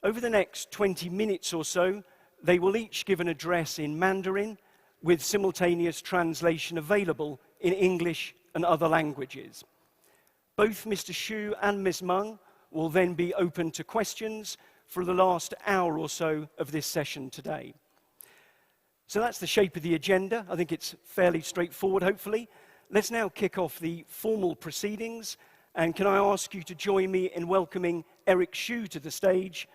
Over the next 20 minutes or so, they will each give an address in Mandarin with simultaneous translation available in English and other languages. Both Mr. Xu and Ms. Meng will then be open to questions for the last hour or so of this session today. So that's the shape of the agenda. I think it's fairly straightforward, hopefully. Let's now kick off the formal proceedings. And can I ask you to join me in welcoming Eric Xu to the stage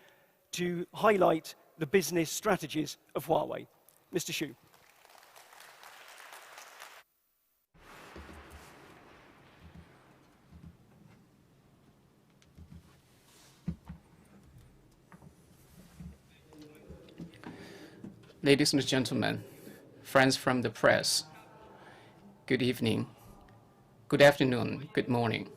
to highlight the business strategies of Huawei. Mr. Xu. Ladies and gentlemen, friends from the press, good evening, good afternoon, good morning.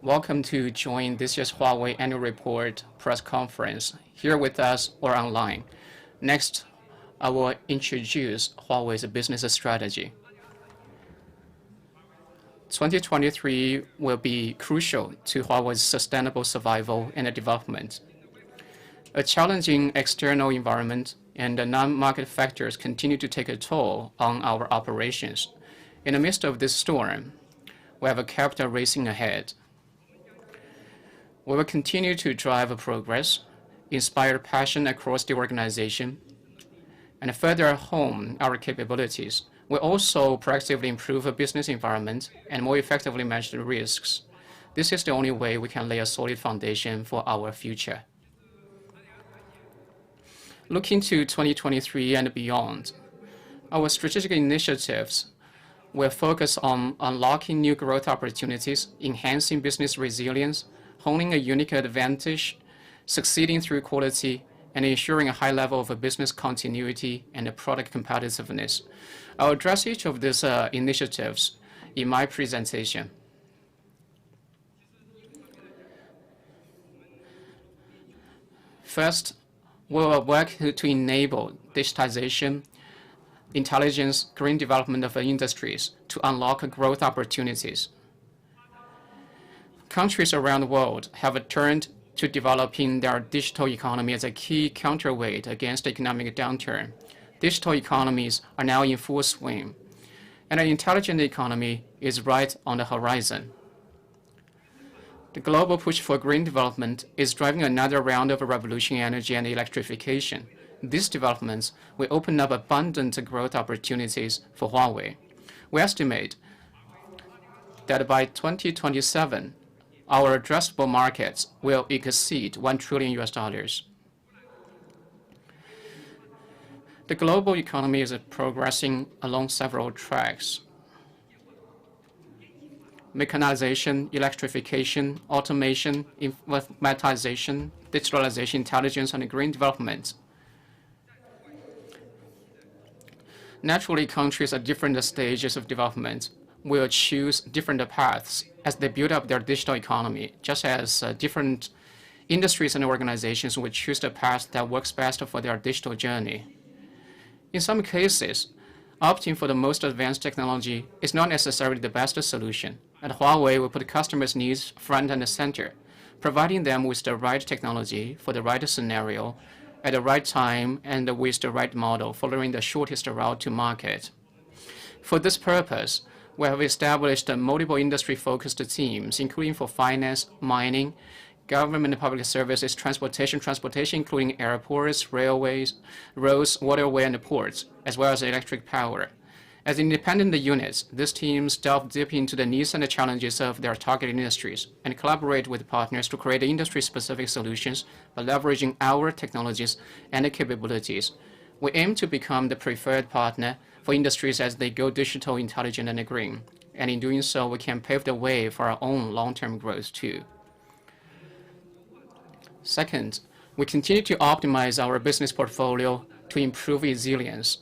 Welcome to join this year's Huawei Annual Report press conference, here with us or online. Next, I will introduce Huawei's business strategy. 2023 will be crucial to Huawei's sustainable survival and development. A challenging external environment and the non-market factors continue to take a toll on our operations. In the midst of this storm, we have a capital racing ahead. We will continue to drive progress, inspire passion across the organization, and further hone our capabilities. We also proactively improve a business environment and more effectively manage the risks. This is the only way we can lay a solid foundation for our future. Looking to 2023 and beyond, our strategic initiatives will focus on unlocking new growth opportunities, enhancing business resilience, honing a unique advantage, succeeding through quality, and ensuring a high level of business continuity and product competitiveness. I'll address each of these initiatives in my presentation. First, we will work to enable digitization, intelligence, green development of industries to unlock growth opportunities. Countries around the world have turned to developing their digital economy as a key counterweight against economic downturn. Digital economies are now in full swing, and an intelligent economy is right on the horizon. The global push for green development is driving another round of revolution in energy and electrification. These developments will open up abundant growth opportunities for Huawei. We estimate that by 2027, our addressable markets will exceed $1 trillion. The global economy is progressing along several tracks. Mechanization, electrification, automation, informatization, digitalization, intelligence, and green development. Naturally, countries at different stages of development will choose different paths as they build up their digital economy, just as different industries and organizations will choose the path that works best for their digital journey. In some cases, opting for the most advanced technology is not necessarily the best solution, and Huawei will put customers' needs front and center, providing them with the right technology for the right scenario at the right time and with the right model, following the shortest route to market. For this purpose, we have established multiple industry-focused teams, including for finance, mining, government and public services, transportation including airports, railways, roads, waterway, and ports, as well as electric power. As independent units, these teams delve deep into the needs and the challenges of their target industries and collaborate with partners to create industry-specific solutions by leveraging our technologies and capabilities. We aim to become the preferred partner for industries as they go digital, intelligent, and green. And in doing so, we can pave the way for our own long-term growth too. Second, we continue to optimize our business portfolio to improve resilience.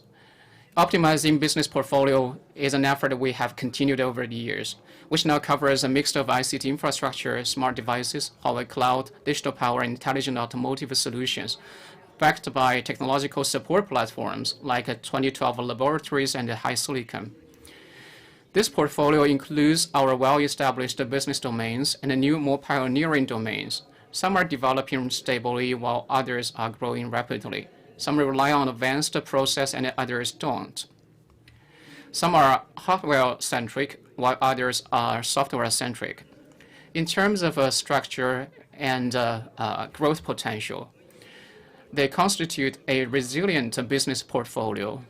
Optimizing business portfolio is an effort we have continued over the years, which now covers a mix of ICT infrastructure, smart devices, Huawei cloud, digital power, and intelligent automotive solutions, backed by technological support platforms like 2012 laboratories and HiSilicon. This portfolio includes our well-established business domains and new, more pioneering domains. Some are developing stably while others are growing rapidly. Some rely on advanced process and others don't. Some are hardware-centric while others are software-centric. In terms of structure and growth potential, they constitute a resilient business portfolio,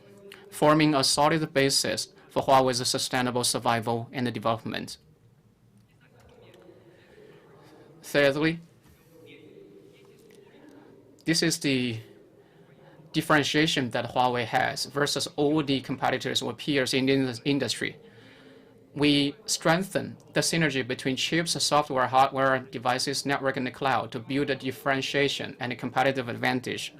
forming a solid basis for Huawei's sustainable survival and development. Thirdly, this is the differentiation that Huawei has versus all the competitors or peers in the industry. We strengthen the synergy between chips, software, hardware, devices, network, and the cloud to build a differentiation and a competitive advantage.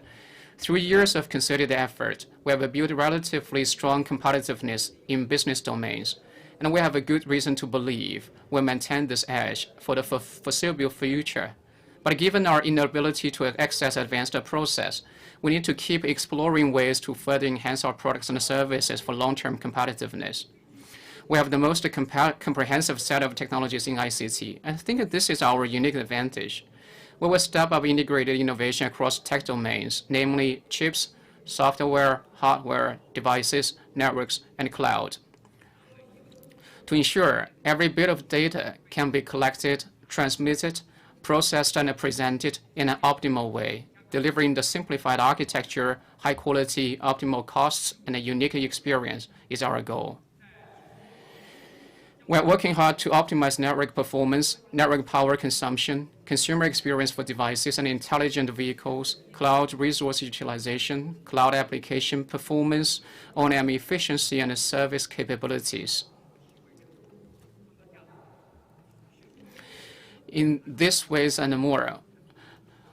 Through years of concerted effort, we have built relatively strong competitiveness in business domains, and we have a good reason to believe we'll maintain this edge for the foreseeable future. But given our inability to access advanced process, we need to keep exploring ways to further enhance our products and services for long-term competitiveness. We have the most comprehensive set of technologies in ICT, and I think that this is our unique advantage. We will step up integrated innovation across tech domains, namely chips, software, hardware, devices, networks, and cloud, to ensure every bit of data can be collected, transmitted, processed, and presented in an optimal way, delivering the simplified architecture, high quality, optimal costs, and a unique experience is our goal. We're working hard to optimize network performance, network power consumption, consumer experience for devices and intelligent vehicles, cloud resource utilization, cloud application performance, O&M efficiency, and service capabilities. In these ways and more,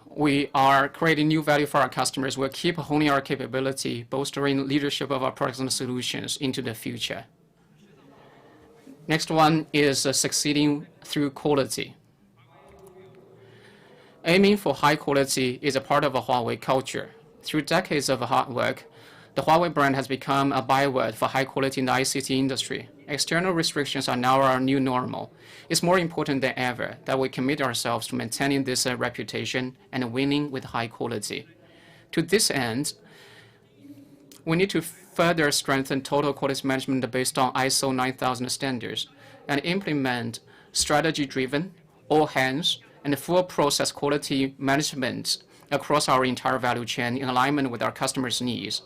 we are creating new value for our customers. We'll keep honing our capability, bolstering leadership of our products and solutions into the future. Next one is succeeding through quality. Aiming for high quality is a part of a Huawei culture. Through decades of hard work, the Huawei brand has become a byword for high quality in the ICT industry. External restrictions are now our new normal. It's more important than ever that we commit ourselves to maintaining this reputation and winning with high quality. To this end, we need to further strengthen total quality management based on ISO 9000 standards and implement strategy-driven, all-hands, and full process quality management across our entire value chain in alignment with our customers' needs.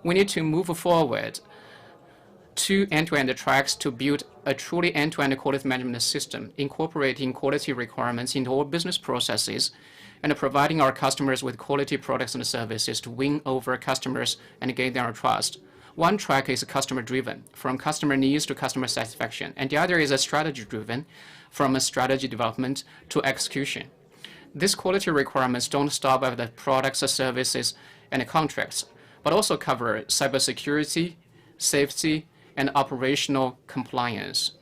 We need to move forward two end-to-end tracks to build a truly end-to-end quality management system, incorporating quality requirements into all business processes and providing our customers with quality products and services to win over customers and gain their trust. One track is customer-driven, from customer needs to customer satisfaction, and the other is a strategy-driven, from a strategy development to execution. These quality requirements don't stop at the products, services, and contracts, but also cover cybersecurity, safety, and operational compliance.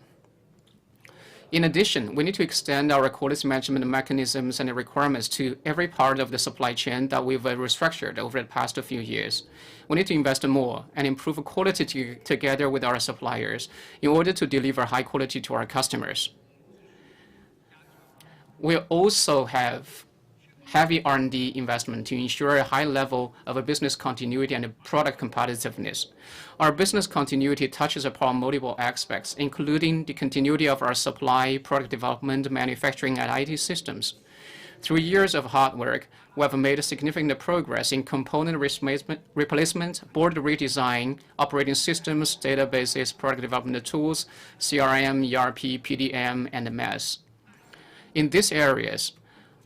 In addition, we need to extend our quality management mechanisms and requirements to every part of the supply chain that we've restructured over the past few years. We need to invest more and improve quality together with our suppliers in order to deliver high quality to our customers. We also have heavy R&D investment to ensure a high level of a business continuity and product competitiveness. Our business continuity touches upon multiple aspects, including the continuity of our supply, product development, manufacturing, and IT systems. Through years of hard work, we have made significant progress in component replacement, board redesign, operating systems, databases, product development tools, CRM, ERP, PDM, and MES. In these areas,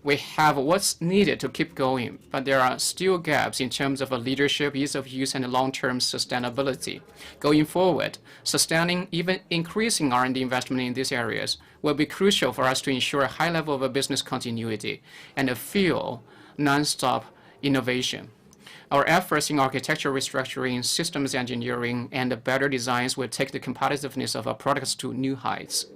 we have what's needed to keep going, but there are still gaps in terms of leadership, ease of use, and long-term sustainability. Going forward, sustaining, even increasing R&D investment in these areas will be crucial for us to ensure a high level of business continuity and fuel non-stop innovation. Our efforts in architecture restructuring, systems engineering, and better designs will take the competitiveness of our products to new heights.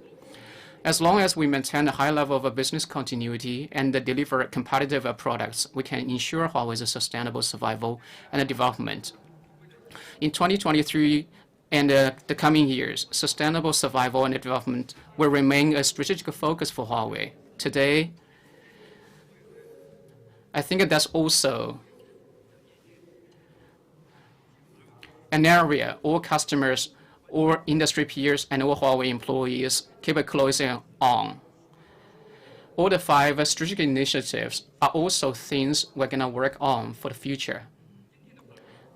As long as we maintain a high level of business continuity and deliver competitive products, we can ensure Huawei's sustainable survival and development. In 2023 and the coming years, sustainable survival and development will remain a strategic focus for Huawei. Today, I think that's also an area all customers, all industry peers, and all Huawei employees keep a close eye on. All the 5 strategic initiatives are also things we're going to work on for the future.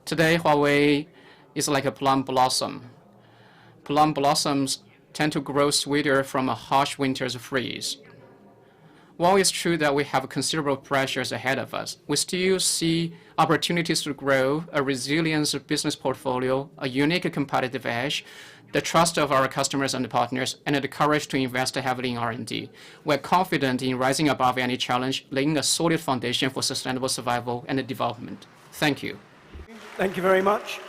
Today, Huawei is like a plum blossom. Plum blossoms tend to grow sweeter from a harsh winter's freeze. While it's true that we have considerable pressures ahead of us, we still see opportunities to grow a resilient business portfolio, a unique competitive edge, the trust of our customers and partners, and the courage to invest heavily in R&D. We're confident in rising above any challenge, laying a solid foundation for sustainable survival and development. Thank you. Thank you very much.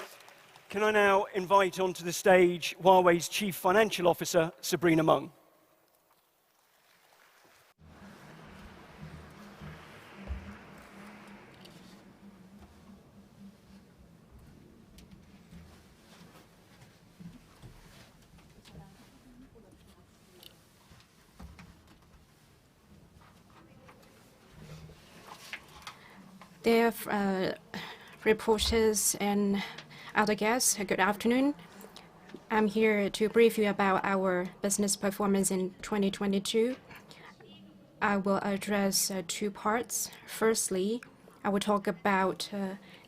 Can I now invite onto the stage Huawei's Chief Financial Officer, Sabrina Meng. Dear reporters and other guests, good afternoon. I'm here to brief you about our business performance in 2022. I will address 2 parts. Firstly, I will talk about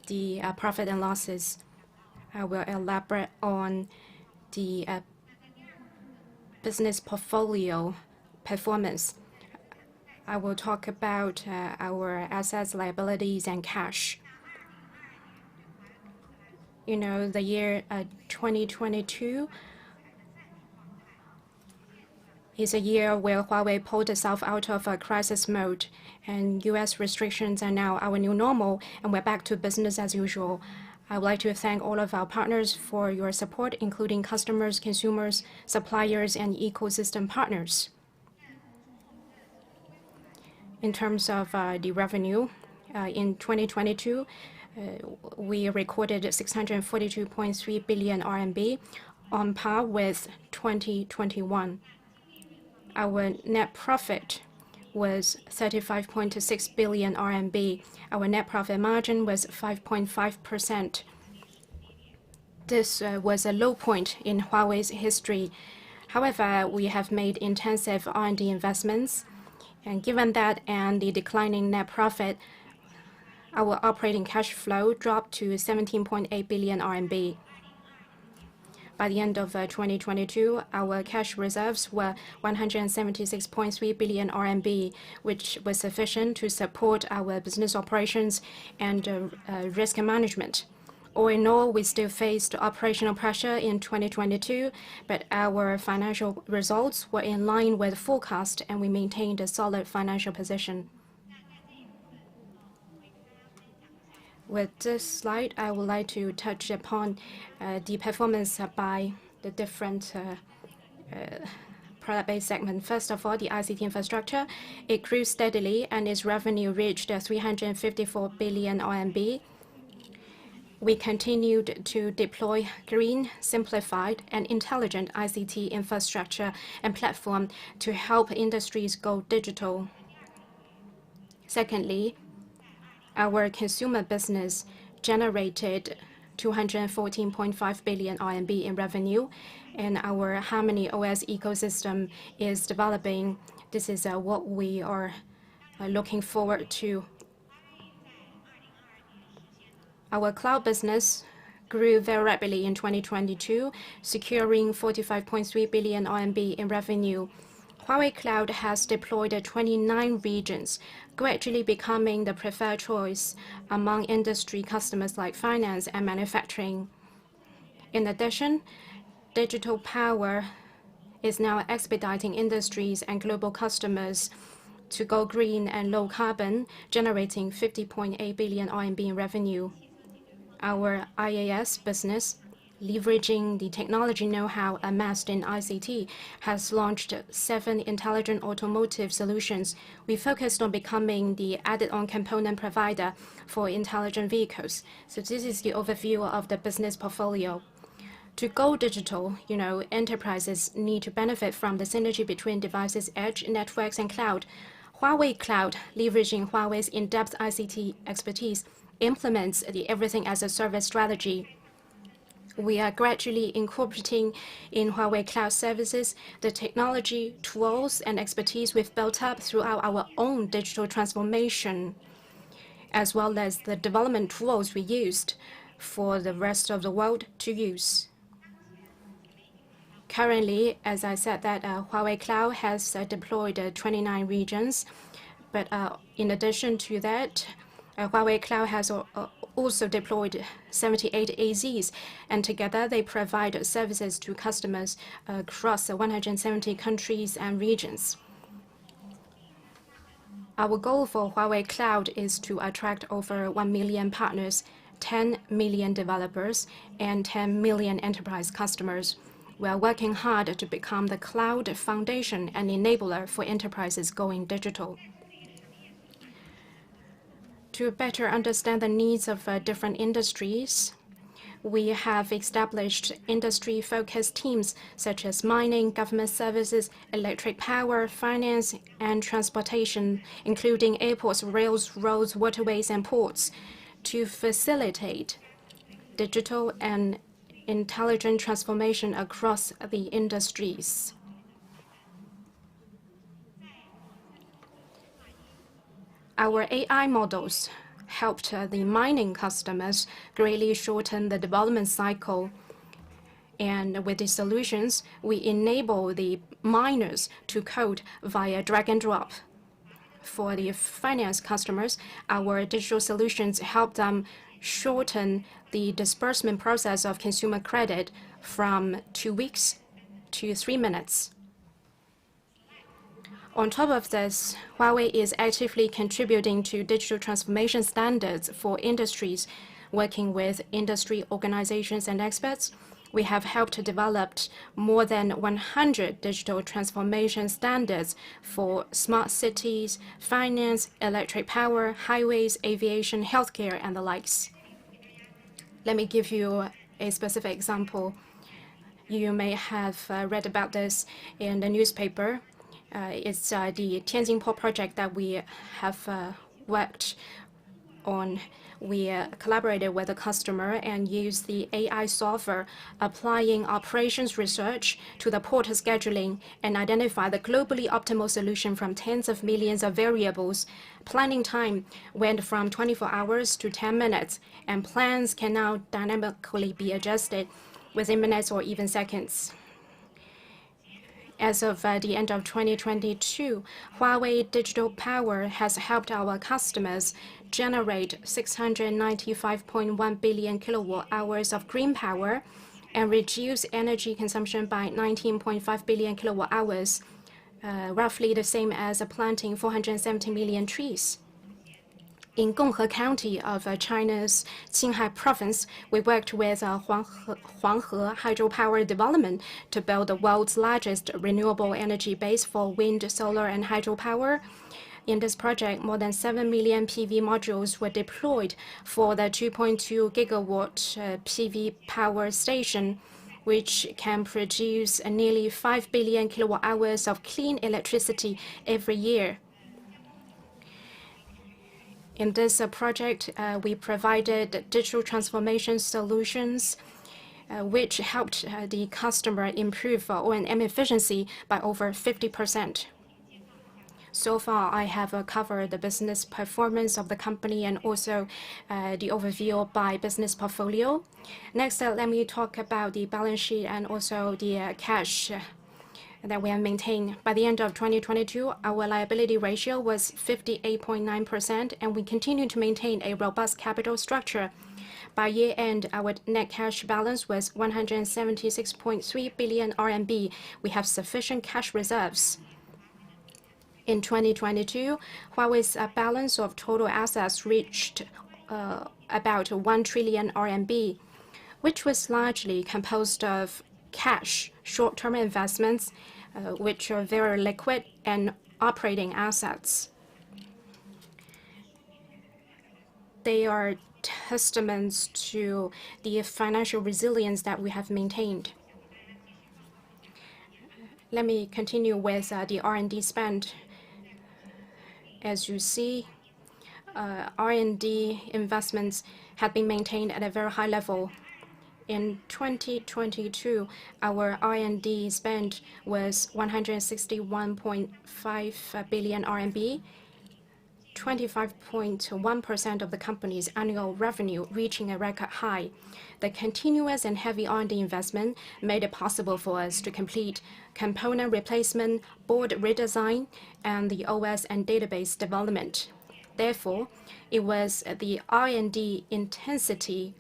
the profit and losses. I will elaborate on the business portfolio performance. I will talk about our assets, liabilities, and cash. You know, the year 2022 is a year where Huawei pulled itself out of a crisis mode, and US restrictions are now our new normal, and we're back to business as usual. I would like to thank all of our partners for your support, including customers, consumers, suppliers, and ecosystem partners. In terms of the revenue, in 2022, we recorded 642.3 billion RMB, on par with 2021. Our net profit was 35.6 billion RMB. Our net profit margin was 5.5%. This was a low point in Huawei's history. However, we have made intensive R&D investments, and given that and the declining net profit, our operating cash flow dropped to 17.8 billion RMB. By the end of 2022, our cash reserves were 176.3 billion RMB, which was sufficient to support our business operations and risk management. All in all, we still faced operational pressure in 2022, but our financial results were in line with forecast, and we maintained a solid financial position. With this slide, I would like to touch upon the performance by the different product-based segment. First of all, the ICT infrastructure, it grew steadily, and its revenue reached 354 billion RMB. We continued to deploy green, simplified, and intelligent ICT infrastructure and platform to help industries go digital. Secondly, our consumer business generated 214.5 billion RMB in revenue, and our Harmony OS ecosystem is developing. This is what we are looking forward to. Our cloud business grew very rapidly in 2022, securing 45.3 billion RMB in revenue. Huawei Cloud has deployed 29 regions, gradually becoming the preferred choice among industry customers like finance and manufacturing. In addition, digital power is now expediting industries and global customers to go green and low carbon, generating 50.8 billion RMB in revenue. Our IaaS business, leveraging the technology know-how amassed in ICT, has launched 7 intelligent automotive solutions. We focused on becoming the added-on component provider for intelligent vehicles. So this is the overview of the business portfolio. To go digital, enterprises need to benefit from the synergy between devices, edge, networks, and cloud. Huawei Cloud, leveraging Huawei's in-depth ICT expertise, implements the everything-as-a-service strategy. We are gradually incorporating in Huawei Cloud services the technology, tools, and expertise we've built up throughout our own digital transformation, as well as the development tools we used for the rest of the world to use. Currently, as I said, that Huawei Cloud has deployed 29 regions, but in addition to that, Huawei Cloud has also deployed 78 AZs, and together they provide services to customers across 170 countries and regions. Our goal for Huawei Cloud is to attract over 1 million partners, 10 million developers, and 10 million enterprise customers. We are working hard to become the cloud foundation and enabler for enterprises going digital. To better understand the needs of different industries, we have established industry-focused teams such as mining, government services, electric power, finance, and transportation, including airports, rails, roads, waterways, and ports, to facilitate digital and intelligent transformation across the industries. Our AI models helped the mining customers greatly shorten the development cycle. And with these solutions, we enable the miners to code via drag and drop. For the finance customers, our digital solutions help them shorten the disbursement process of consumer credit from 2 weeks to 3 minutes. On top of this, Huawei is actively contributing to digital transformation standards for industries. Working with industry organizations and experts, we have helped develop more than 100 digital transformation standards for smart cities, finance, electric power, highways, aviation, healthcare, and the likes. Let me give you a specific example. You may have read about this in the newspaper. It's the Tianjin Port project that we have worked on. We collaborated with the customer and used the AI software, applying operations research to the port scheduling and identify the globally optimal solution from tens of millions of variables. Planning time went from 24 hours to 10 minutes, and plans can now dynamically be adjusted within minutes or even seconds. As of the end of 2022, Huawei Digital Power has helped our customers generate 695.1 billion kilowatt-hours of green power and reduce energy consumption by 19.5 billion kilowatt-hours, roughly the same as planting 470 million trees. In Gonghe County of China's Qinghai Province, we worked with Huanghe Hydropower Development to build the world's largest renewable energy base for wind, solar, and hydropower. In this project, more than 7 million PV modules were deployed for the 2.2 gigawatt PV power station, which can produce nearly 5 billion kilowatt-hours of clean electricity every year. In this project, we provided digital transformation solutions, which helped the customer improve O&M efficiency by over 50%. So far, I have covered the business performance of the company and also the overview by business portfolio. Next, let me talk about the balance sheet and also the cash that we have maintained. By the end of 2022, our liability ratio was 58.9%, and we continue to maintain a robust capital structure. By year-end, our net cash balance was 176.3 billion RMB. We have sufficient cash reserves. In 2022, Huawei's balance of total assets reached about 1 trillion RMB, which was largely composed of cash, short-term investments, which are very liquid, and operating assets. They are testaments to the financial resilience that we have maintained. Let me continue with the R&D spend. As you see, R&D investments have been maintained at a very high level. In 2022, our R&D spend was 161.5 billion RMB, 25.1% of the company's annual revenue, reaching a record high. The continuous and heavy R&D investment made it possible for us to complete component replacement, board redesign, and the OS and database development. Therefore, it was the R&D intensity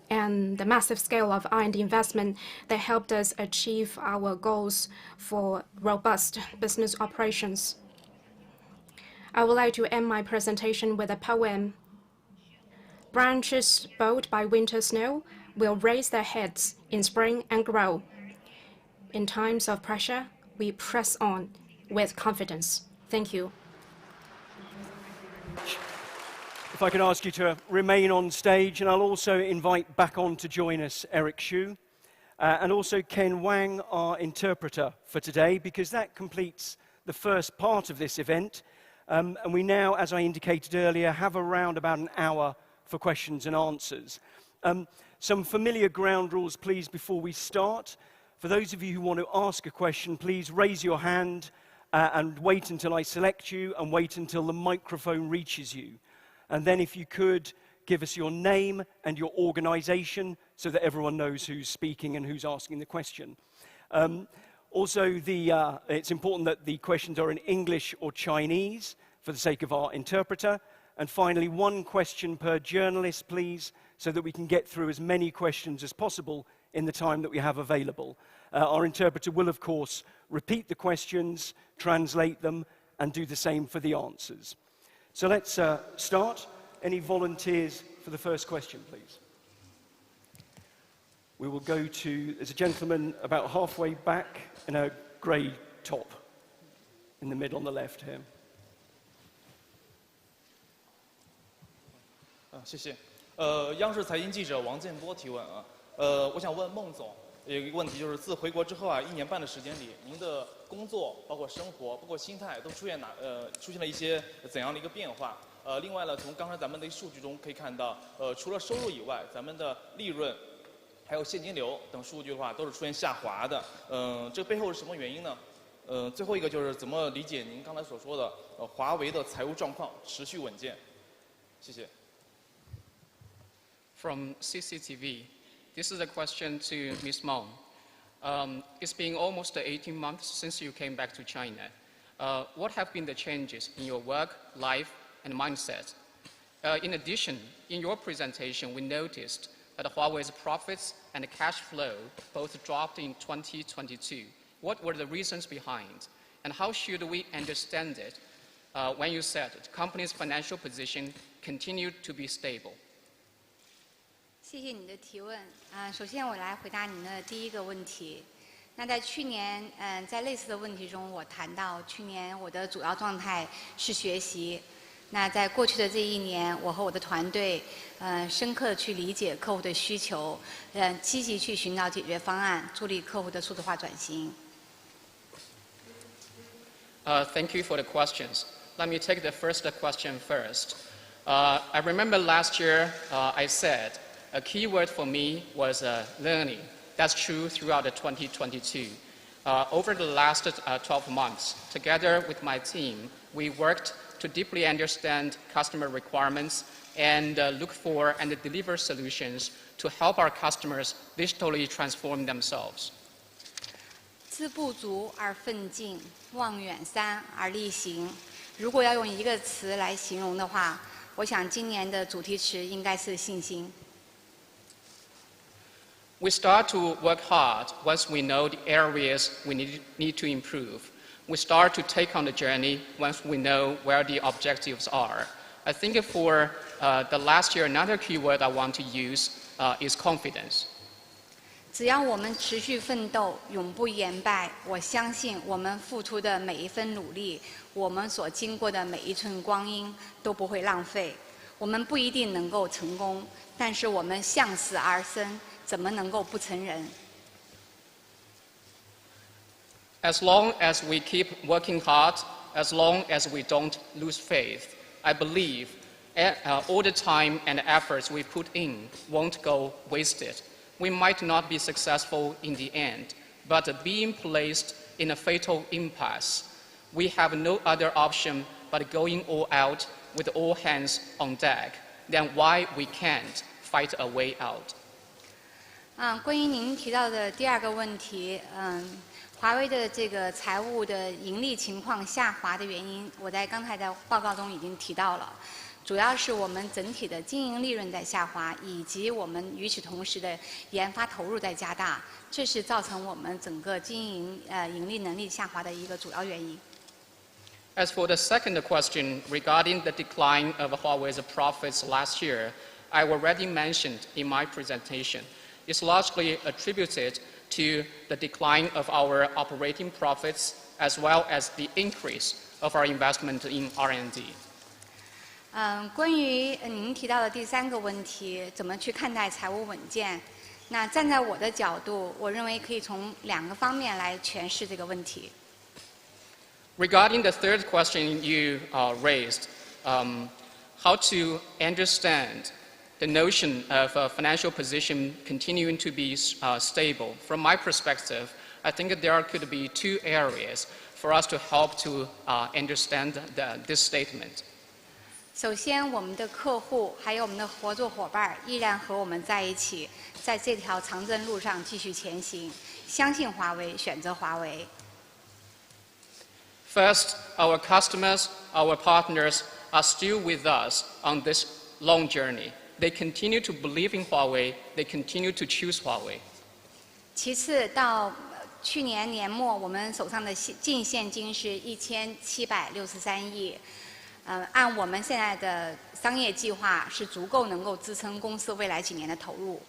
and the massive scale of R&D investment that helped us achieve our goals for robust business operations. I would like to end my presentation with a poem. Branches bowed by winter snow will raise their heads in spring and grow. In times of pressure, we press on with confidence. Thank you. If I can ask you to remain on stage, and I'll also invite back on to join us Eric Xu, and also Ken Wang, our interpreter for today, because that completes the first part of this event. And we now, as I indicated earlier, have around about an hour for questions and answers. Some familiar ground rules, please, before we start. For those of you who want to ask a question, please raise your hand and wait until I select you, and wait until the microphone reaches you. And then if you could, give us your name and your organization so that everyone knows who's speaking and who's asking the question. Also, it's important that the questions are in English or Chinese for the sake of our interpreter. And finally, one question per journalist, please, so that we can get through as many questions as possible in the time that we have available. Our interpreter will, of course, repeat the questions, translate them, and do the same for the answers. So let's start. Any volunteers for the first question, please? We will go to, there's a gentleman about halfway back in a grey top, in the middle on the left here. 谢谢。央视财经记者王建波提问啊，我想问孟总，有一个问题就是，自回国之后啊，1年半的时间里，您的工作、包括生活、包括心态，都出现了一些怎样的一个变化？另外呢，从刚才咱们的数据中可以看到，除了收入以外，咱们的利润，还有现金流等数据的话，都是出现下滑的。这背后是什么原因呢？最后一个就是怎么理解您刚才所说的，华为的财务状况持续稳健？谢谢。 From CCTV, this is a question to Ms. Meng. It's been almost 18 months since you came back to China. What have been the changes in your work, life, and mindset? In addition, in your presentation, we noticed that Huawei's profits and cash flow both dropped in 2022. What were the reasons behind? And how should we understand it when you said the company's financial position continued to be stable? 谢谢你的提问首先我来回答您的第一个问题。那在去年，在类似的问题中，我谈到去年我的主要状态是学习。那在过去的这1年，我和我的团队，深刻地去理解客户的需求，积极去寻找解决方案，助力客户的数字化转型。Thank you for the questions. Let me take the first question first. I remember last year I said. A key word for me was learning. That's true throughout 2022. Over the last 12 months, together with my team, we worked to deeply understand customer requirements and look for and deliver solutions to help our customers digitally transform themselves. 知不足而奋进，望远山而力行。如果要用一个词来形容的话，我想今年的主题词应该是信心。 We start to work hard once we know the areas we need to improve. We start to take on the journey once we know where the objectives are. I think for the last year, another keyword I want to use is confidence. 只要我们持续奋斗，永不言败，我相信我们付出的每一分努力，我们所经过的每一寸光阴都不会浪费。我们不一定能够成功，但是我们向死而生。 怎么能够不成人 As long as we keep working hard as long as we don't lose faith. I believe all the time and efforts we put in won't go wasted. We might not be successful in the end, but being placed in a fatal impasse, we have no other option but going all out with all hands on deck. Then why we can't fight a way out? 关于您提到的第二个问题，华为的这个财务的盈利情况下滑的原因，我在刚才的报告中已经提到了，主要是我们整体的经营利润在下滑，以及我们与此同时的研发投入在加大，这是造成我们整个经营盈利能力下滑的一个主要原因。As for the second question regarding the decline of Huawei's profits last year, I already mentioned in my presentation. It's largely attributed to the decline of our operating profits as well as the increase of our investment in R&D. 关于您提到的第三个问题，怎么去看待财务稳健？那站在我的角度，我认为可以从2个方面来诠释这个问题。Regarding the third question you raised, how to understand the notion of a financial position continuing to be stable. From my perspective, I think that there could be 2 areas for us to help to understand this statement. 首先，我们的客户还有我们的合作伙伴依然和我们在一起，在这条长征路上继续前行，相信华为，选择华为。First, our customers, our partners are still with us on this long journey. They continue to believe in Huawei. They continue to choose Huawei. 其次，到去年年末，我们手上的净现金是1763亿，按我们现在的商业计划是足够能够支撑公司未来几年的投入。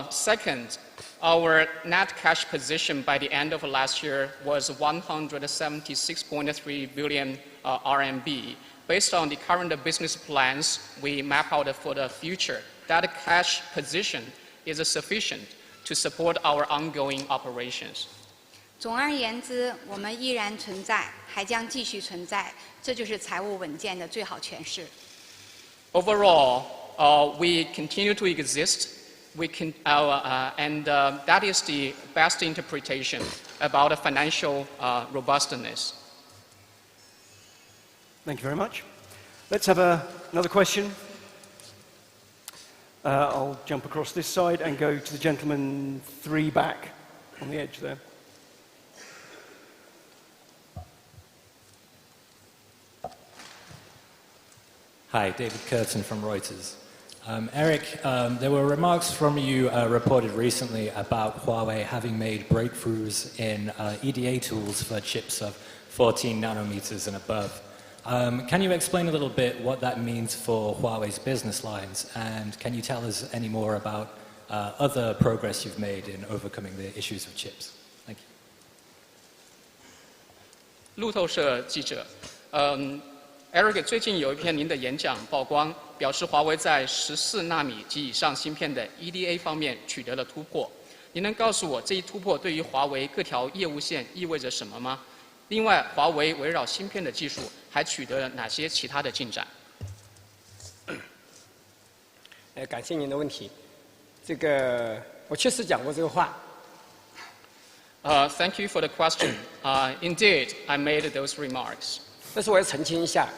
Second, our net cash position by the end of last year was 176.3 billion RMB. Based on the current business plans we map out for the future, that cash position is sufficient to support our ongoing operations. 总而言之，我们依然存在，还将继续存在，这就是财务稳健的最好诠释。Overall, we continue to exist. And that is the best interpretation about financial robustness. Thank you very much. Let's have another question. I'll jump across this side and go to the gentleman 3 back on the edge there. Hi, David Curtin from Reuters. Eric, there were remarks from you reported recently about Huawei having made breakthroughs in EDA tools for chips of 14 nanometers and above. Can you explain a little bit what that means for Huawei's business lines? And can you tell us any more about other progress you've made in overcoming the issues of chips? Thank you. 路透社记者，Eric 最近有一篇您的演讲曝光，表示华为在14纳米及以上芯片的 EDA 方面取得了突破。您能告诉我这一突破对于华为各条业务线意味着什么吗？另外，华为围绕芯片的技术还取得了哪些其他的进展？感谢您的问题。这个我确实讲过这个话。Thank you for the question. Indeed, I made those remarks. 但是我要澄清一下，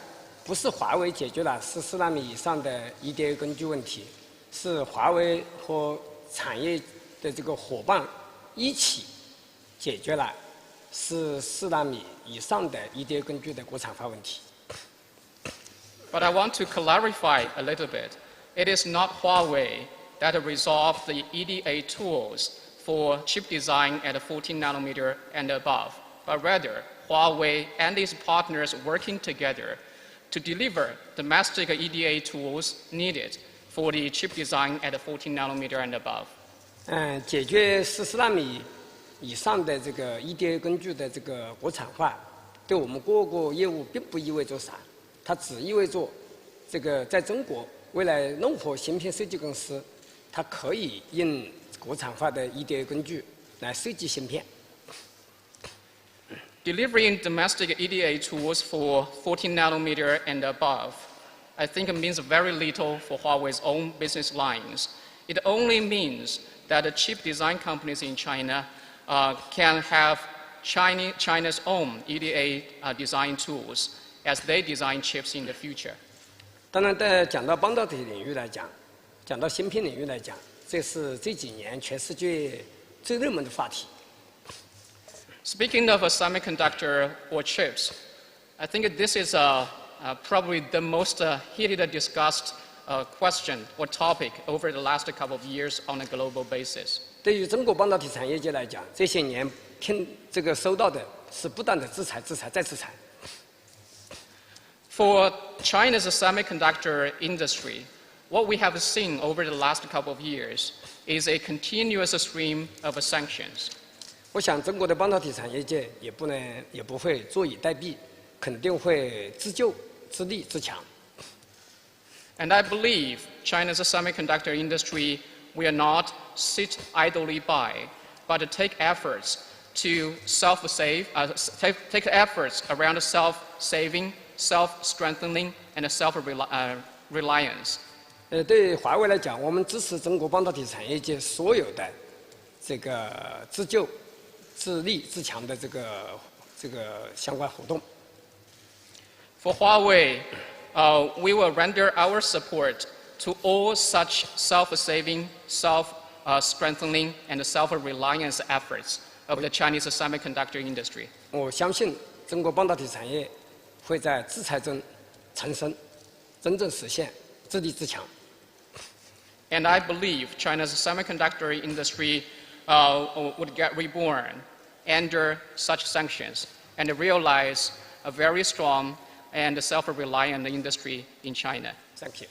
不是华为解决了14纳米以上的 EDA 根据问题，是华为和产业的这个伙伴一起解决了14纳米以上的 EDA 根据的国产化问题。But I want to clarify a little bit. It is not Huawei that resolved the EDA tools for chip design at 14 nanometer and above, but rather Huawei and its partners working together to deliver domestic EDA tools needed for the chip design at 14 nanometer and above. 解决14纳米以上的这个 EDA 根据的这个国产化，对我们各个业务并不意味着啥，它只意味着这个在中国未来任何芯片设计公司，它可以用国产化的 EDA 根据来设计芯片。delivering domestic EDA tools for 14 nanometer and above, I think it means very little for Huawei's own business lines. It only means that the chip design companies in China can have China's own EDA design tools as they design chips in the future. 当然，讲到半导体领域来讲，讲到芯片领域来讲，这是这几年全世界最热门的话题。Speaking of a semiconductor or chips, I think this is probably the most heated discussed question or topic over the last couple of years on a global basis. 对于中国半导体产业界来讲，这些年收到的是不断的制裁、制裁再制裁。For China's semiconductor industry, what we have seen over the last couple of years is a continuous stream of sanctions. 我想中国的半导体产业界也不会坐以待毙，肯定会自救、自立、自强。And I believe China's semiconductor industry will not sit idly by, but take efforts to take efforts around self-saving, self-strengthening, and self-reliance. 对华为来讲，我们支持中国半导体产业界所有的这个自救、自立、自强的这个相关活动。For Huawei, we will render our support to all such self-saving, self-strengthening, and self-reliance efforts of the Chinese semiconductor industry. 我相信中国半导体产业会在制裁中重生，真正实现自立自强。And I believe China's semiconductor industry would get reborn under such sanctions and realize a very strong and self-reliant industry in China. Thank you.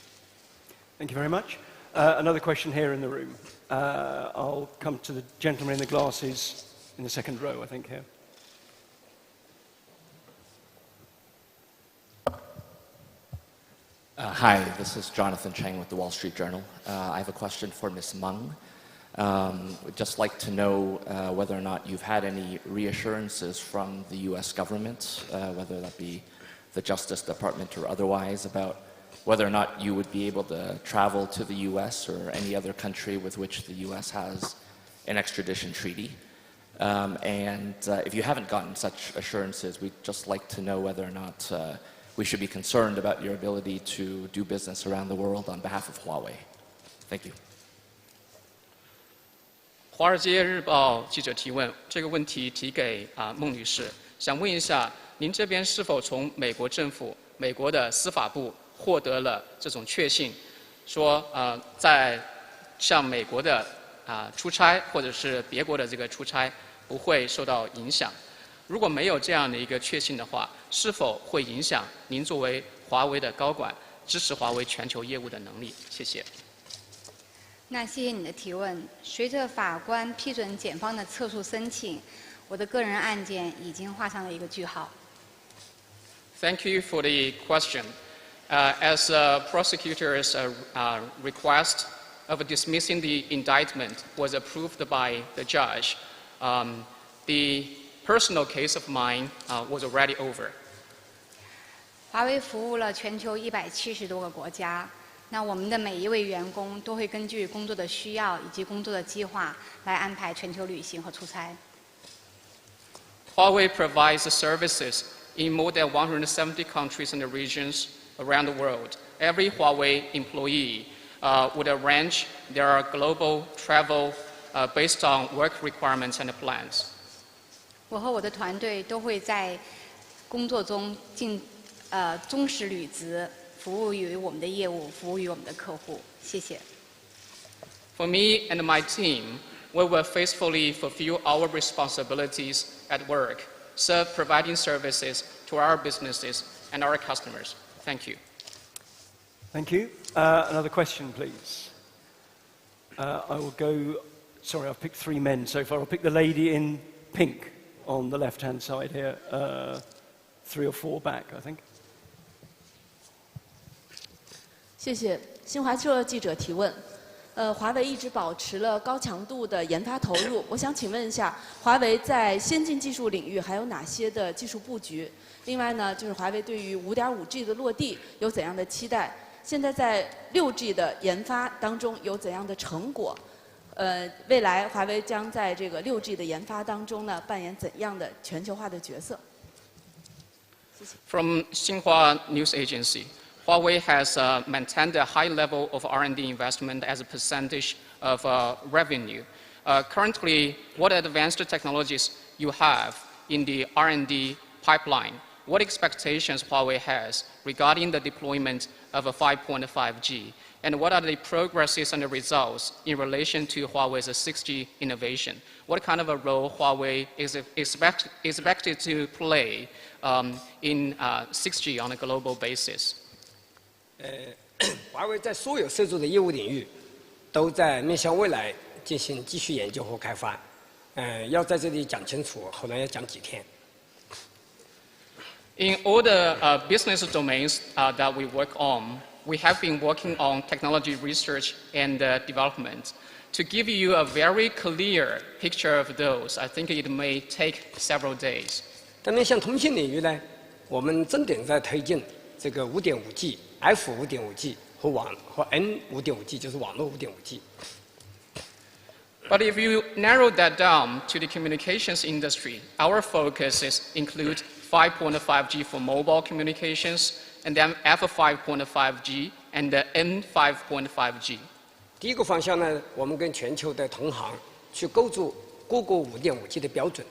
Thank you very much. Another question here in the room. I'll come to the gentleman in the glasses in the second row, I think, here. Hi, this is Jonathan Chang with the Wall Street Journal. I have a question for Ms. Meng. We'd just like to know whether or not you've had any reassurances from the U.S. government, whether that be the Justice Department or otherwise, about whether or not you would be able to travel to the U.S. or any other country with which the U.S. has an extradition treaty. If you haven't gotten such assurances, we'd just like to know whether or not we should be concerned about your ability to do business around the world on behalf of Huawei. Thank you. 华尔街日报记者提问，这个问题提给孟女士，想问一下，您这边是否从美国政府、美国的司法部获得了这种确信，说在向美国的出差或者是别国的这个出差不会受到影响？如果没有这样的一个确信的话，是否会影响您作为华为的高管支持华为全球业务的能力？谢谢。那谢谢你的提问。随着法官批准检方的撤诉申请，我的个人案件已经画上了一个句号。Thank you for the question. As a prosecutor's request of dismissing the indictment was approved by the judge, the personal case of mine was already over. 华为服务了全球170多个国家。那我们的每一位员工都会根据工作的需要以及工作的计划来安排全球旅行和出差。Huawei provides services in more than 170 countries and regions around the world. Every Huawei employee would arrange their global travel based on work requirements and plans. 我和我的团队都会在工作中忠实履职。服务于我们的业务，服务于我们的客户。谢谢。For me and my team, we will faithfully fulfill our responsibilities at work, providing services to our businesses and our customers. Thank you. Thank you. Another question, please. I will go. Sorry, I've picked 3 men so far. I'll pick the lady in pink on the left-hand side here. 3 or 4 back, I think. 谢谢新华社记者提问。华为一直保持了高强度的研发投入。我想请问一下，华为在先进技术领域还有哪些的技术布局？另外呢，就是华为对于5.5G 的落地有怎样的期待？现在在6G 的研发当中有怎样的成果？未来华为将在这个6G 的研发当中呢，扮演怎样的全球化的角色？谢谢。From Xinhua News Agency, Huawei has maintained a high level of R&D investment as a percentage of revenue. Currently, what advanced technologies you have in the R&D pipeline? What expectations Huawei has regarding the deployment of a 5.5G? And what are the progresses and the results in relation to Huawei's 6G innovation? What kind of a role Huawei is expected to play in 6G on a global basis? 华为在所有涉足的业务领域，都在面向未来进行继续研究和开发。要在这里讲清楚，可能要讲几天。In all the business domains that we work on, we have been working on technology research and development. To give you a very clear picture of those, I think it may take several days. 但面向通信领域呢，我们重点在推进这个5.5G、F5.5G 和 N5.5G， 就是网络5.5G。But if you narrow that down to the communications industry, our focuses include 5.5G for mobile communications, and then F5.5G and N5.5G. 第一个方向呢，我们跟全球的同行去构筑各个5.5G 的标准。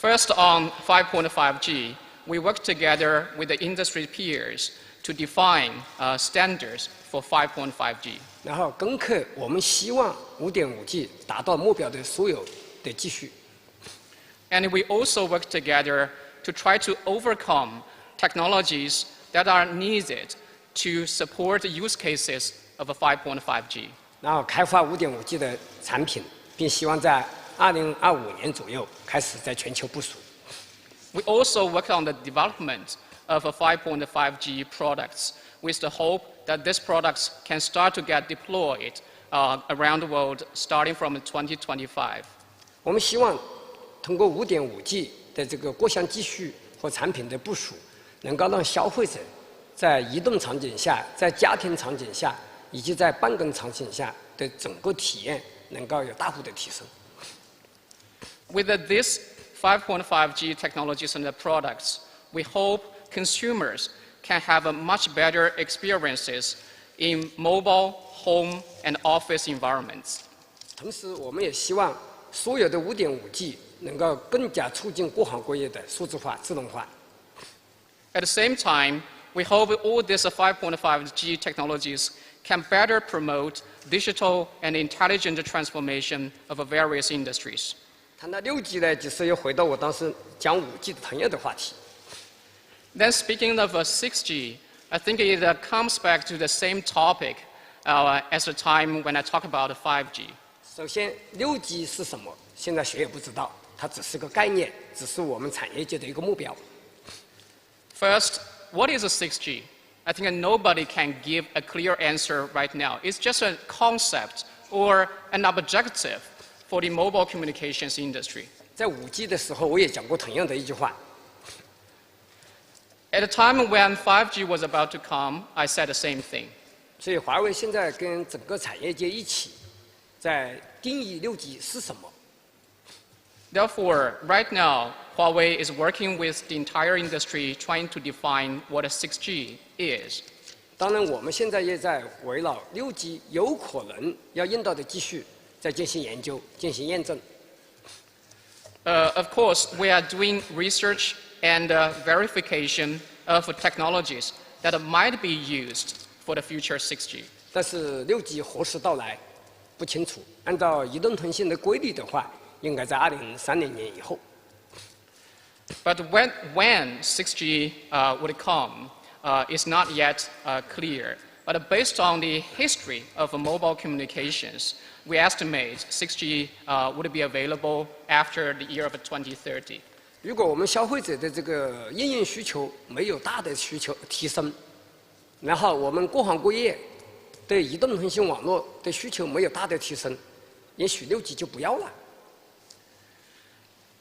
First, on 5.5G, we work together with the industry peers to define standards for 5.5G. 然后攻克我们希望5.5G 达到目标的所有的技术。And we also work together to try to overcome technologies that are needed to support use cases of a 5.5G. 然后开发5.5G 的产品，并希望在2025年左右开始在全球部署。We also work on the development of a 5.5G products with the hope that these products can start to get deployed around the world starting from 2025. 我们希望通过5.5G 的这个各项技术和产品的部署，能够让消费者在移动场景下、在家庭场景下以及在办公场景下的整个体验能够有大幅的提升。With this 5.5G technologies and the products, we hope consumers can have a much better experiences in mobile, home, and office environments. 同时，我们也希望所有的5.5G 能够更加促进各行各业的数字化、智能化。At the same time, we hope all these 5.5G technologies can better promote digital and intelligent transformation of various industries. 谈到6G 呢，就是又回到我当时讲5G 的同样的话题。Then speaking of 6G, I think it comes back to the same topic as the time when I talk about 5G. 首先，6G 是什么？现在谁也不知道，它只是个概念，只是我们产业界的一个目标。First, what is a 6G? I think nobody can give a clear answer right now. It's just a concept or an objective for the mobile communications industry. 在5G 的时候，我也讲过同样的一句话。At the time when 5G was about to come, I said the same thing. 所以，华为现在跟整个产业界一起，在定义6G 是什么。Therefore, right now, Huawei is working with the entire industry trying to define what a 6G is. 当然，我们现在也在围绕6G 有可能要用到的技术，在进行研究、进行验证。Of course, we are doing research and verification of technologies that might be used for the future 6G. 但是6G 何时到来不清楚。按照移动通信的规律的话，应该在2030年以后。But when 6G would come is not yet clear. But based on the history of mobile communications, we estimate 6G would be available after the year of 2030. 如果我们消费者的这个应用需求没有大的需求提升，然后我们各行各业对移动通信网络的需求没有大的提升，也许6G就不要了。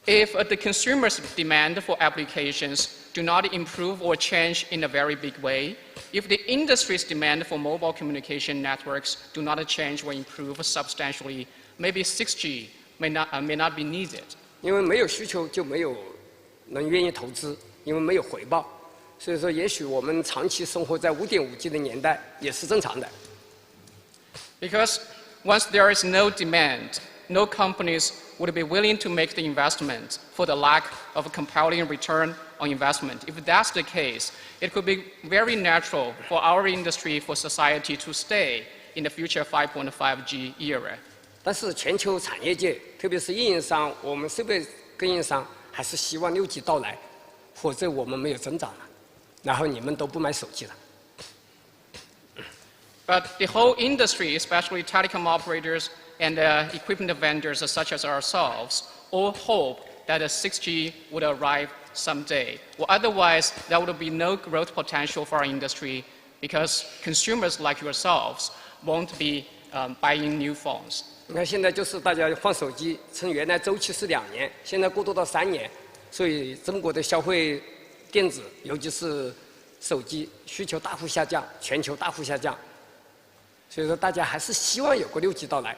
If the consumer's demand for applications do not improve or change in a very big way, if the industry's demand for mobile communication networks do not change or improve substantially, maybe 6G may not be needed. 因为没有需求就没有人愿意投资，因为没有回报，所以说也许我们长期生活在5.5G 的年代也是正常的。Because once there is no demand, no companies would be willing to make the investment for the lack of a compelling return on investment. If that's the case, it could be very natural for our industry, for society to stay in the future 5.5G era. 但是全球产业界，特别是运营商，我们设备供应商还是希望6G 到来，否则我们没有增长了，然后你们都不买手机了。But the whole industry, especially telecom operators and equipment vendors such as ourselves, all hope that a 6G would arrive someday. Well, otherwise, there would be no growth potential for our industry because consumers like yourselves won't be buying new phones. 你看现在就是大家换手机，趁原来周期是2年，现在过渡到3年，所以中国的消费电子，尤其是手机需求大幅下降，全球大幅下降。所以说，大家还是希望有个6G 到来，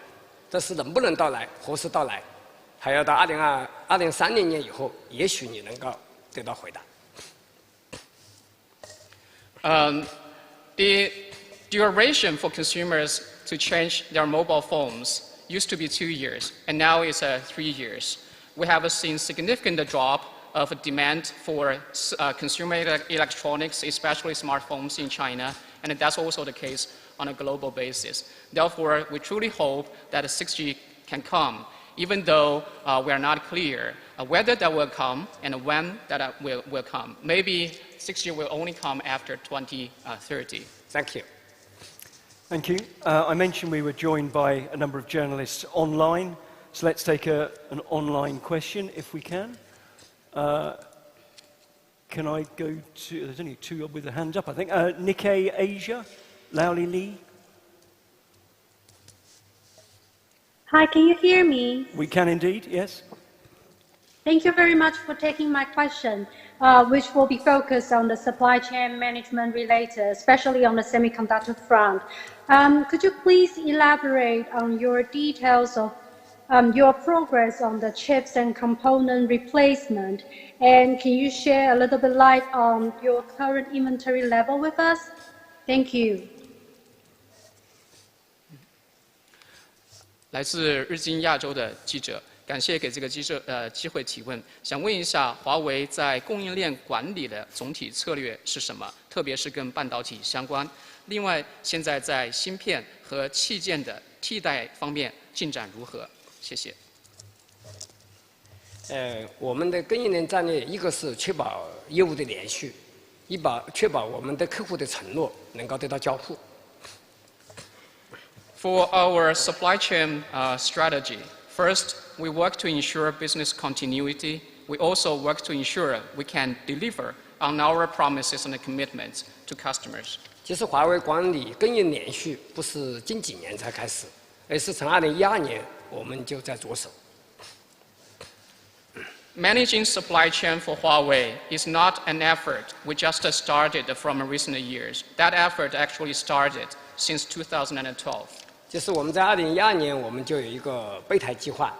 但是能不能到来，何时到来，还要到2030年以后，也许你能够得到回答。The duration for consumers to change their mobile phones used to be 2 years, and now it's 3 years. We have seen significant drop of demand for consumer electronics, especially smartphones in China, and that's also the case on a global basis. Therefore, we truly hope that 6G can come, even though we are not clear whether that will come and when that will come. Maybe 6G will only come after 2030. Thank you. Thank you. I mentioned we were joined by a number of journalists online, so let's take an online question if we can. Can I go to, there's only 2 with their hands up, I think. Nikkei Asia, Laoli Lee. Hi, can you hear me? We can indeed, yes. Thank you very much for taking my question, which will be focused on the supply chain management related, especially on the semiconductor front. Could you please elaborate on your details of your progress on the chips and component replacement? And can you share a little bit light on your current inventory level with us? Thank you. 来自日经亚洲的记者，感谢给这个机会提问。想问一下，华为在供应链管理的总体策略是什么？特别是跟半导体相关。另外，现在在芯片和器件的替代方面进展如何？谢谢。我们的供应链战略，一个是确保业务的连续，确保我们的客户的承诺能够得到交付。For our supply chain strategy, first, we work to ensure business continuity. We also work to ensure we can deliver on our promises and commitments to customers. 其实华为管理供应连续不是近几年才开始，而是从2012年我们就在着手。Managing supply chain for Huawei is not an effort we just started from recent years. That effort actually started since 2012. 就是我们在2012年我们就有一个备胎计划，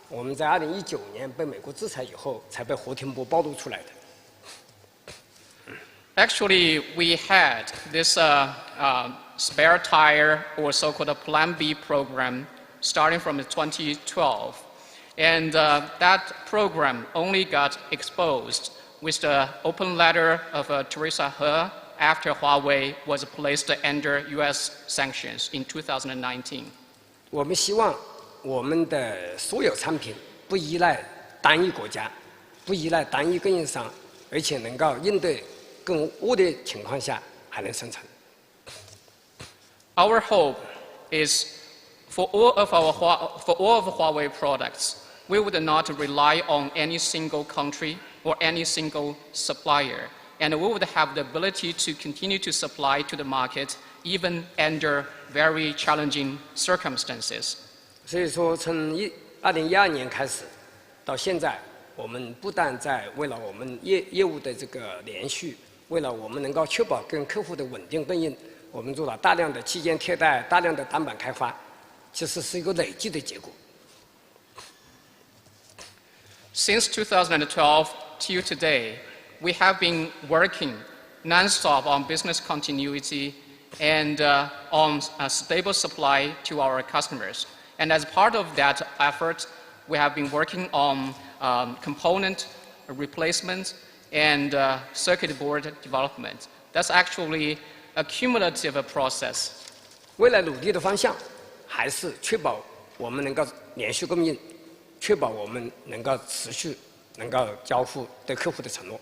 我们在2019年被美国制裁以后才被胡廷波暴露出来的。Actually, we had this spare tire or so-called Plan B program starting from 2012. And that program only got exposed with the open letter of Teresa He after Huawei was placed under U.S. sanctions in 2019. 我们希望我们的所有产品不依赖单一国家，不依赖单一供应商，而且能够应对更恶劣情况下还能生存。Our hope is for all of Huawei products, we would not rely on any single country or any single supplier, and we would have the ability to continue to supply to the market even under very challenging circumstances. 所以说，从2012年开始到现在，我们不但在为了我们业务的这个连续，为了我们能够确保跟客户的稳定供应，我们做了大量的器件替代、大量的单板开发，其实是一个累计的结果。Since 2012 till today, we have been working non-stop on business continuity and on a stable supply to our customers. And as part of that effort, we have been working on component replacement and circuit board development. That's actually a cumulative process. 未来努力的方向还是确保我们能够连续供应，确保我们能够持续能够交付对客户的承诺。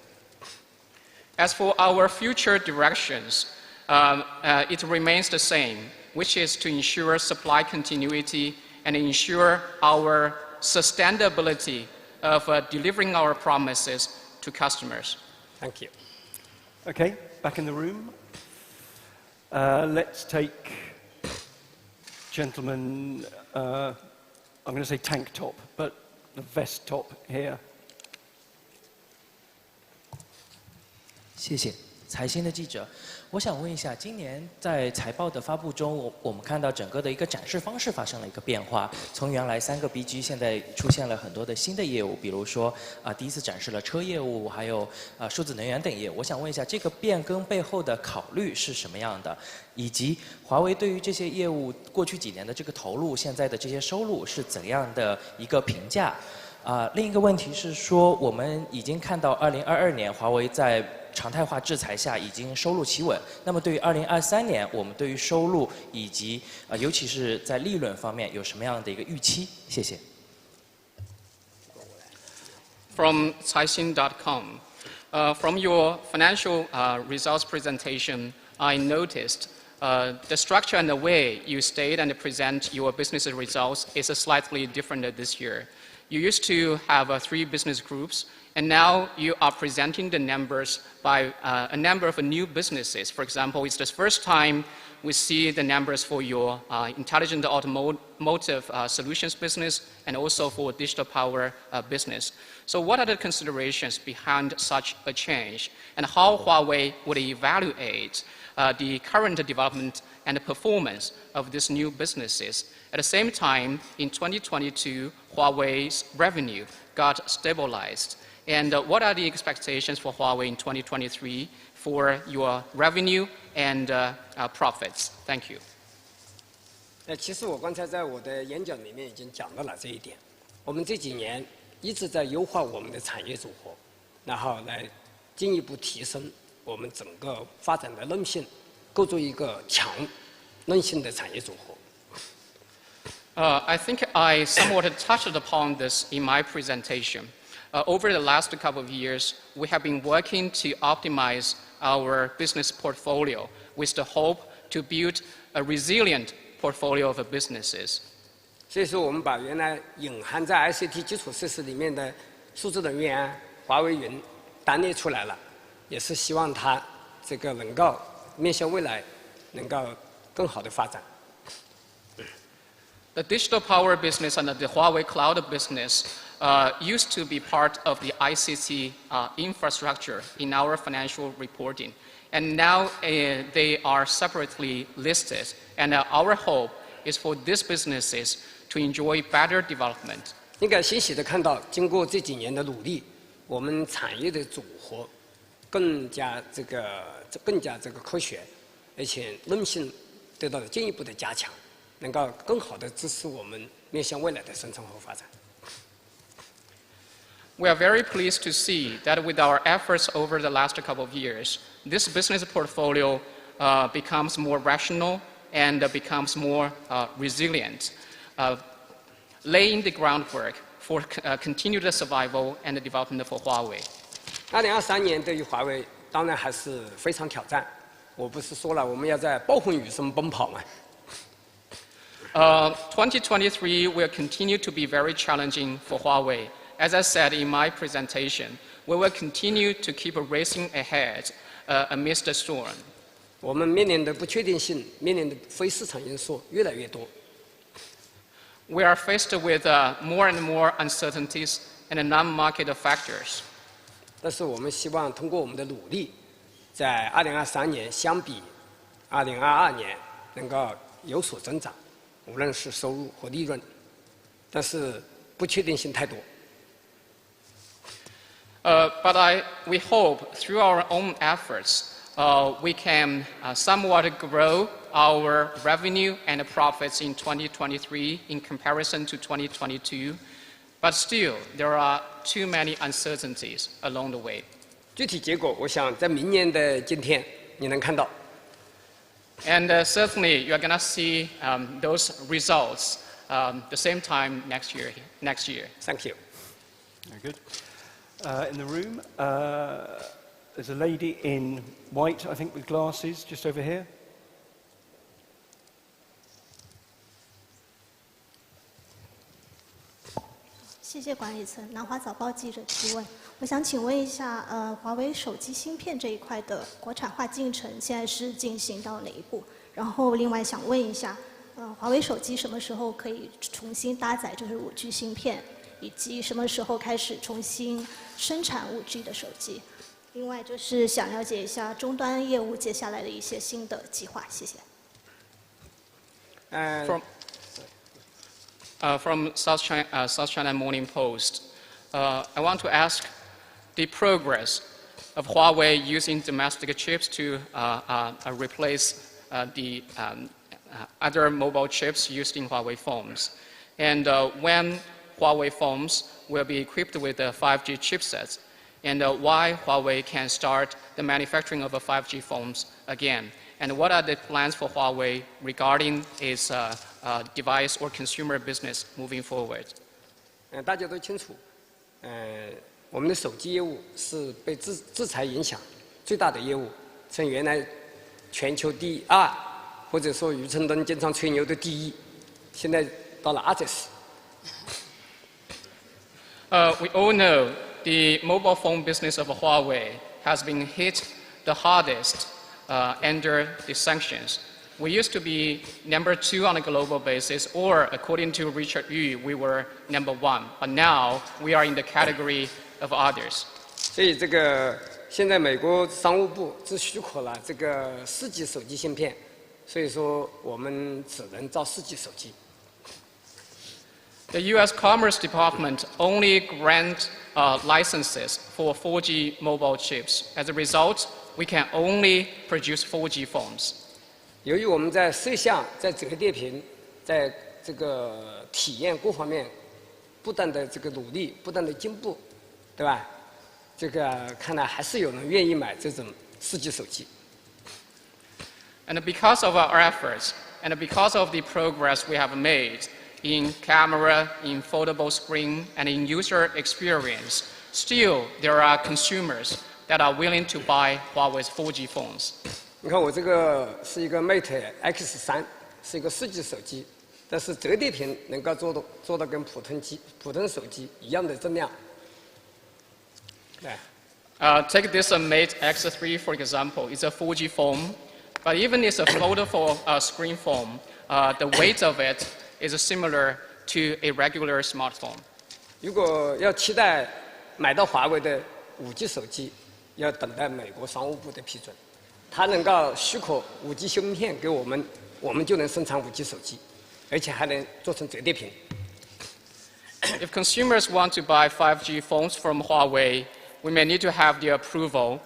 As for our future directions, it remains the same, which is to ensure supply continuity and ensure our sustainability of delivering our promises to customers. Thank you. Okay, back in the room. Let's take gentleman, I'm going to say tank top, but the vest top here. 谢谢财新的记者，我想问一下，今年在财报的发布中，我们看到整个的一个展示方式发生了一个变化，从原来3个 BG， 现在出现了很多的新的业务，比如说第一次展示了车业务，还有数字能源等业务。我想问一下，这个变更背后的考虑是什么样的？以及华为对于这些业务过去几年的这个投入，现在的这些收入是怎样的一个评价？另一个问题是说，我们已经看到2022年华为在常态化制裁下已经收入企稳。那么对于2023年，我们对于收入以及尤其是在利润方面有什么样的一个预期？谢谢。From caixin.com, from your financial results presentation, I noticed the structure and the way you state and present your business results is slightly different this year. You used to have 3 business groups, and now you are presenting the numbers by a number of new businesses. For example, it's the first time we see the numbers for your intelligent automotive solutions business and also for digital power business. So what are the considerations behind such a change, and how Huawei would evaluate the current development and performance of these new businesses? At the same time, in 2022, Huawei's revenue got stabilized. And what are the expectations for Huawei in 2023 for your revenue and profits? Thank you. 其实我刚才在我的演讲里面已经讲到了这一点。我们这几年一直在优化我们的产业组合，然后来进一步提升我们整个发展的韧性，构筑一个强韧性的产业组合。I think I somewhat touched upon this in my presentation. Over the last couple of years, we have been working to optimize our business portfolio with the hope to build a resilient portfolio of businesses. 所以说，我们把原来隐含在 ICT 基础设施里面的数字能源、华为云单列出来了，也是希望它这个能够面向未来，能够更好的发展。The digital power business and the Huawei cloud business used to be part of the ICT infrastructure in our financial reporting. And now they are separately listed. And our hope is for these businesses to enjoy better development. 应该欣喜地看到，经过这几年的努力，我们产业的组合更加科学，而且韧性得到了进一步的加强。 能够更好地支持我们面向未来的生存和发展。We are very pleased to see that with our efforts over the last couple of years, this business portfolio becomes more rational and becomes more resilient, laying the groundwork for continued survival and development for Huawei. 2023年对于华为当然还是非常挑战。我不是说了我们要在暴风雨中奔跑吗？ 2023 will continue to be very challenging for Huawei. As I said in my presentation, we will continue to keep racing ahead amidst the storm. 我们面临的不确定性、面临的非市场因素越来越多。We are faced with more and more uncertainties and non-market factors. 但是我们希望通过我们的努力，在2023年相比2022年能够有所增长，无论是收入和利润。但是不确定性太多。But we hope through our own efforts, we can somewhat grow our revenue and profits in 2023 in comparison to 2022. But still, there are too many uncertainties along the way. 具体结果，我想在明年的今天你能看到。And certainly, you're going to see those results the same time next year. Thank you. Very good. In the room, there's a lady in white, I think, with glasses, just over here. 谢谢管理层。南华早报记者提问，我想请问一下，华为手机芯片这一块的国产化进程现在是进行到哪一步？然后另外想问一下，华为手机什么时候可以重新搭载就是5G 芯片，以及什么时候开始重新生产5G 的手机？另外就是想了解一下终端业务接下来的一些新的计划，谢谢。From South China Morning Post, I want to ask the progress of Huawei using domestic chips to replace the other mobile chips used in Huawei phones, and when Huawei phones will be equipped with the 5G chipsets, and why Huawei can start the manufacturing of 5G phones again, and what are the plans for Huawei regarding its device or consumer business moving forward? 大家都清楚，我们的手机业务是被制裁影响最大的业务，从原来全球第2，或者说余承东经常吹牛的第1，现在到了20。We all know the mobile phone business of Huawei has been hit the hardest under the sanctions. We used to be number 2 on a global basis, or according to Richard Yu, we were number 1. But now we are in the category of others. 所以这个现在美国商务部只许可了这个4G 手机芯片，所以说我们只能造4G 手机。The U.S. Commerce Department only grants licenses for 4G mobile chips. As a result, we can only produce 4G phones. 由于我们在摄像、在折叠屏、在这个体验各方面不断的这个努力、不断的进步，对吧？这个看来还是有人愿意买这种4G 手机。And because of our efforts, and because of the progress we have made in camera, in foldable screen, and in user experience, still there are consumers that are willing to buy Huawei's 4G phones. 你看我这个是一个 Mate X3，是一个4G 手机，但是折叠屏能够做到跟普通手机一样的质量。对。Take this Mate X3 for example. It's a 4G phone, but even it's a foldable screen phone, the weight of it is similar to a regular smartphone. 如果要期待买到华为的5G 手机，要等待美国商务部的批准。它能够许可5G 芯片给我们，我们就能生产5G 手机，而且还能做成折叠屏。If consumers want to buy 5G phones from Huawei, we may need to have the approval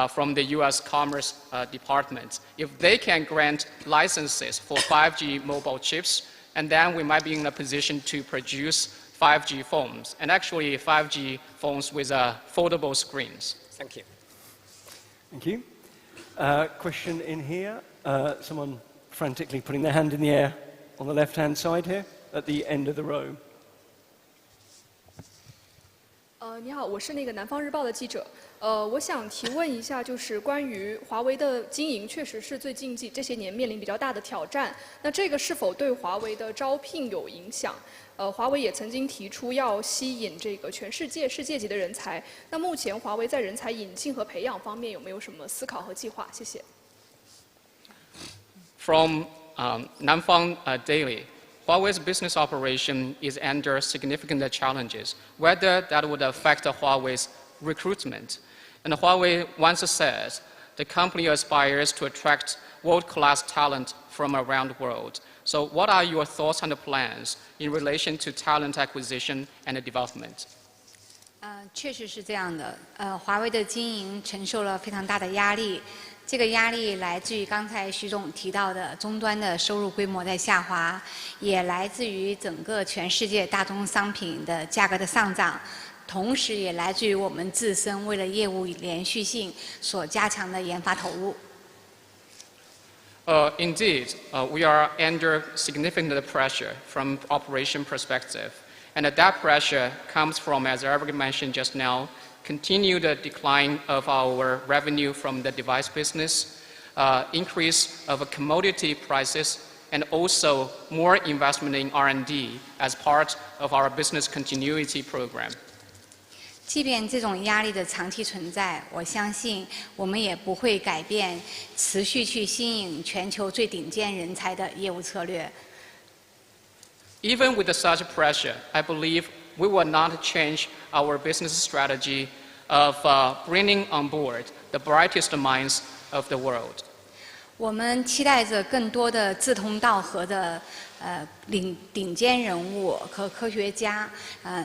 from the U.S. Commerce Department. If they can grant licenses for 5G mobile chips, and then we might be in a position to produce 5G phones, and actually 5G phones with foldable screens. Thank you. Thank you. Question in here. Someone frantically putting their hand in the air on the left-hand side here, at the end of the row. 你好，我是那个南方日报的记者。我想提问一下，就是关于华为的经营，确实是最近这些年面临比较大的挑战。那这个是否对华为的招聘有影响？华为也曾经提出要吸引这个全世界世界级的人才。那目前华为在人才引进和培养方面有没有什么思考和计划？谢谢。From Nanfang Daily, Huawei's business operation is under significant challenges, whether that would affect Huawei's recruitment. And Huawei once said the company aspires to attract world-class talent from around the world. So what are your thoughts and plans in relation to talent acquisition and development? 确实是这样的。华为的经营承受了非常大的压力，这个压力来自于刚才徐总提到的终端的收入规模在下滑，也来自于整个全世界大宗商品的价格的上涨，同时也来自于我们自身为了业务连续性所加强的研发投入。Indeed, we are under significant pressure from operation perspective. And that pressure comes from, as Eric mentioned just now, continued decline of our revenue from the device business, increase of commodity prices, and also more investment in R&D as part of our business continuity program. 即便这种压力的长期存在，我相信我们也不会改变持续去吸引全球最顶尖人才的业务策略。Even with such pressure, I believe we will not change our business strategy of bringing on board the brightest minds of the world. 我们期待着更多的志同道合的顶尖人物和科学家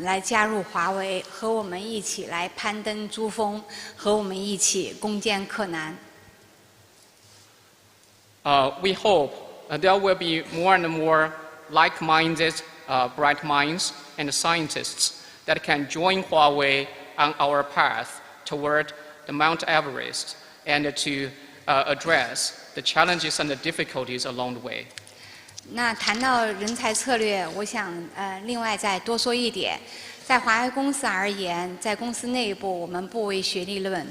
来加入华为，和我们一起来攀登珠峰，和我们一起攻坚克难。We hope there will be more and more like-minded, bright minds and scientists that can join Huawei on our path toward the Mount Everest and to address the challenges and the difficulties along the way. 那谈到人才策略，我想另外再多说一点，在华为公司而言，在公司内部我们不为学历论，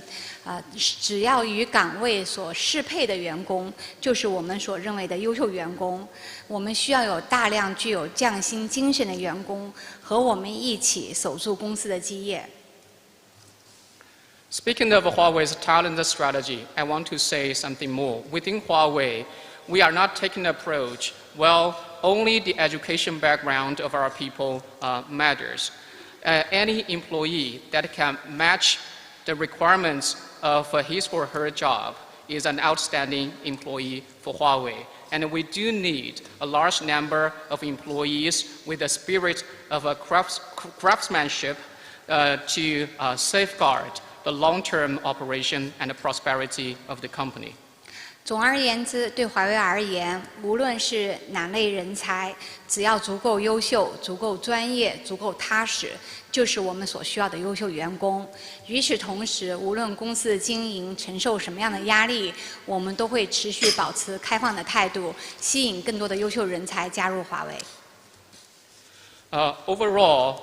只要与岗位所适配的员工，就是我们所认为的优秀员工。我们需要有大量具有匠心精神的员工，和我们一起守住公司的基业。Speaking of Huawei's talent strategy, I want to say something more. Within Huawei, we are not taking the approach, well, only the education background of our people matters. Any employee that can match the requirements of his or her job is an outstanding employee for Huawei. And we do need a large number of employees with the spirit of craftsmanship to safeguard the long-term operation and the prosperity of the company. 总而言之，对华为而言，无论是哪类人才，只要足够优秀、足够专业、足够踏实，就是我们所需要的优秀员工。与此同时，无论公司的经营承受什么样的压力，我们都会持续保持开放的态度，吸引更多的优秀人才加入华为。Overall,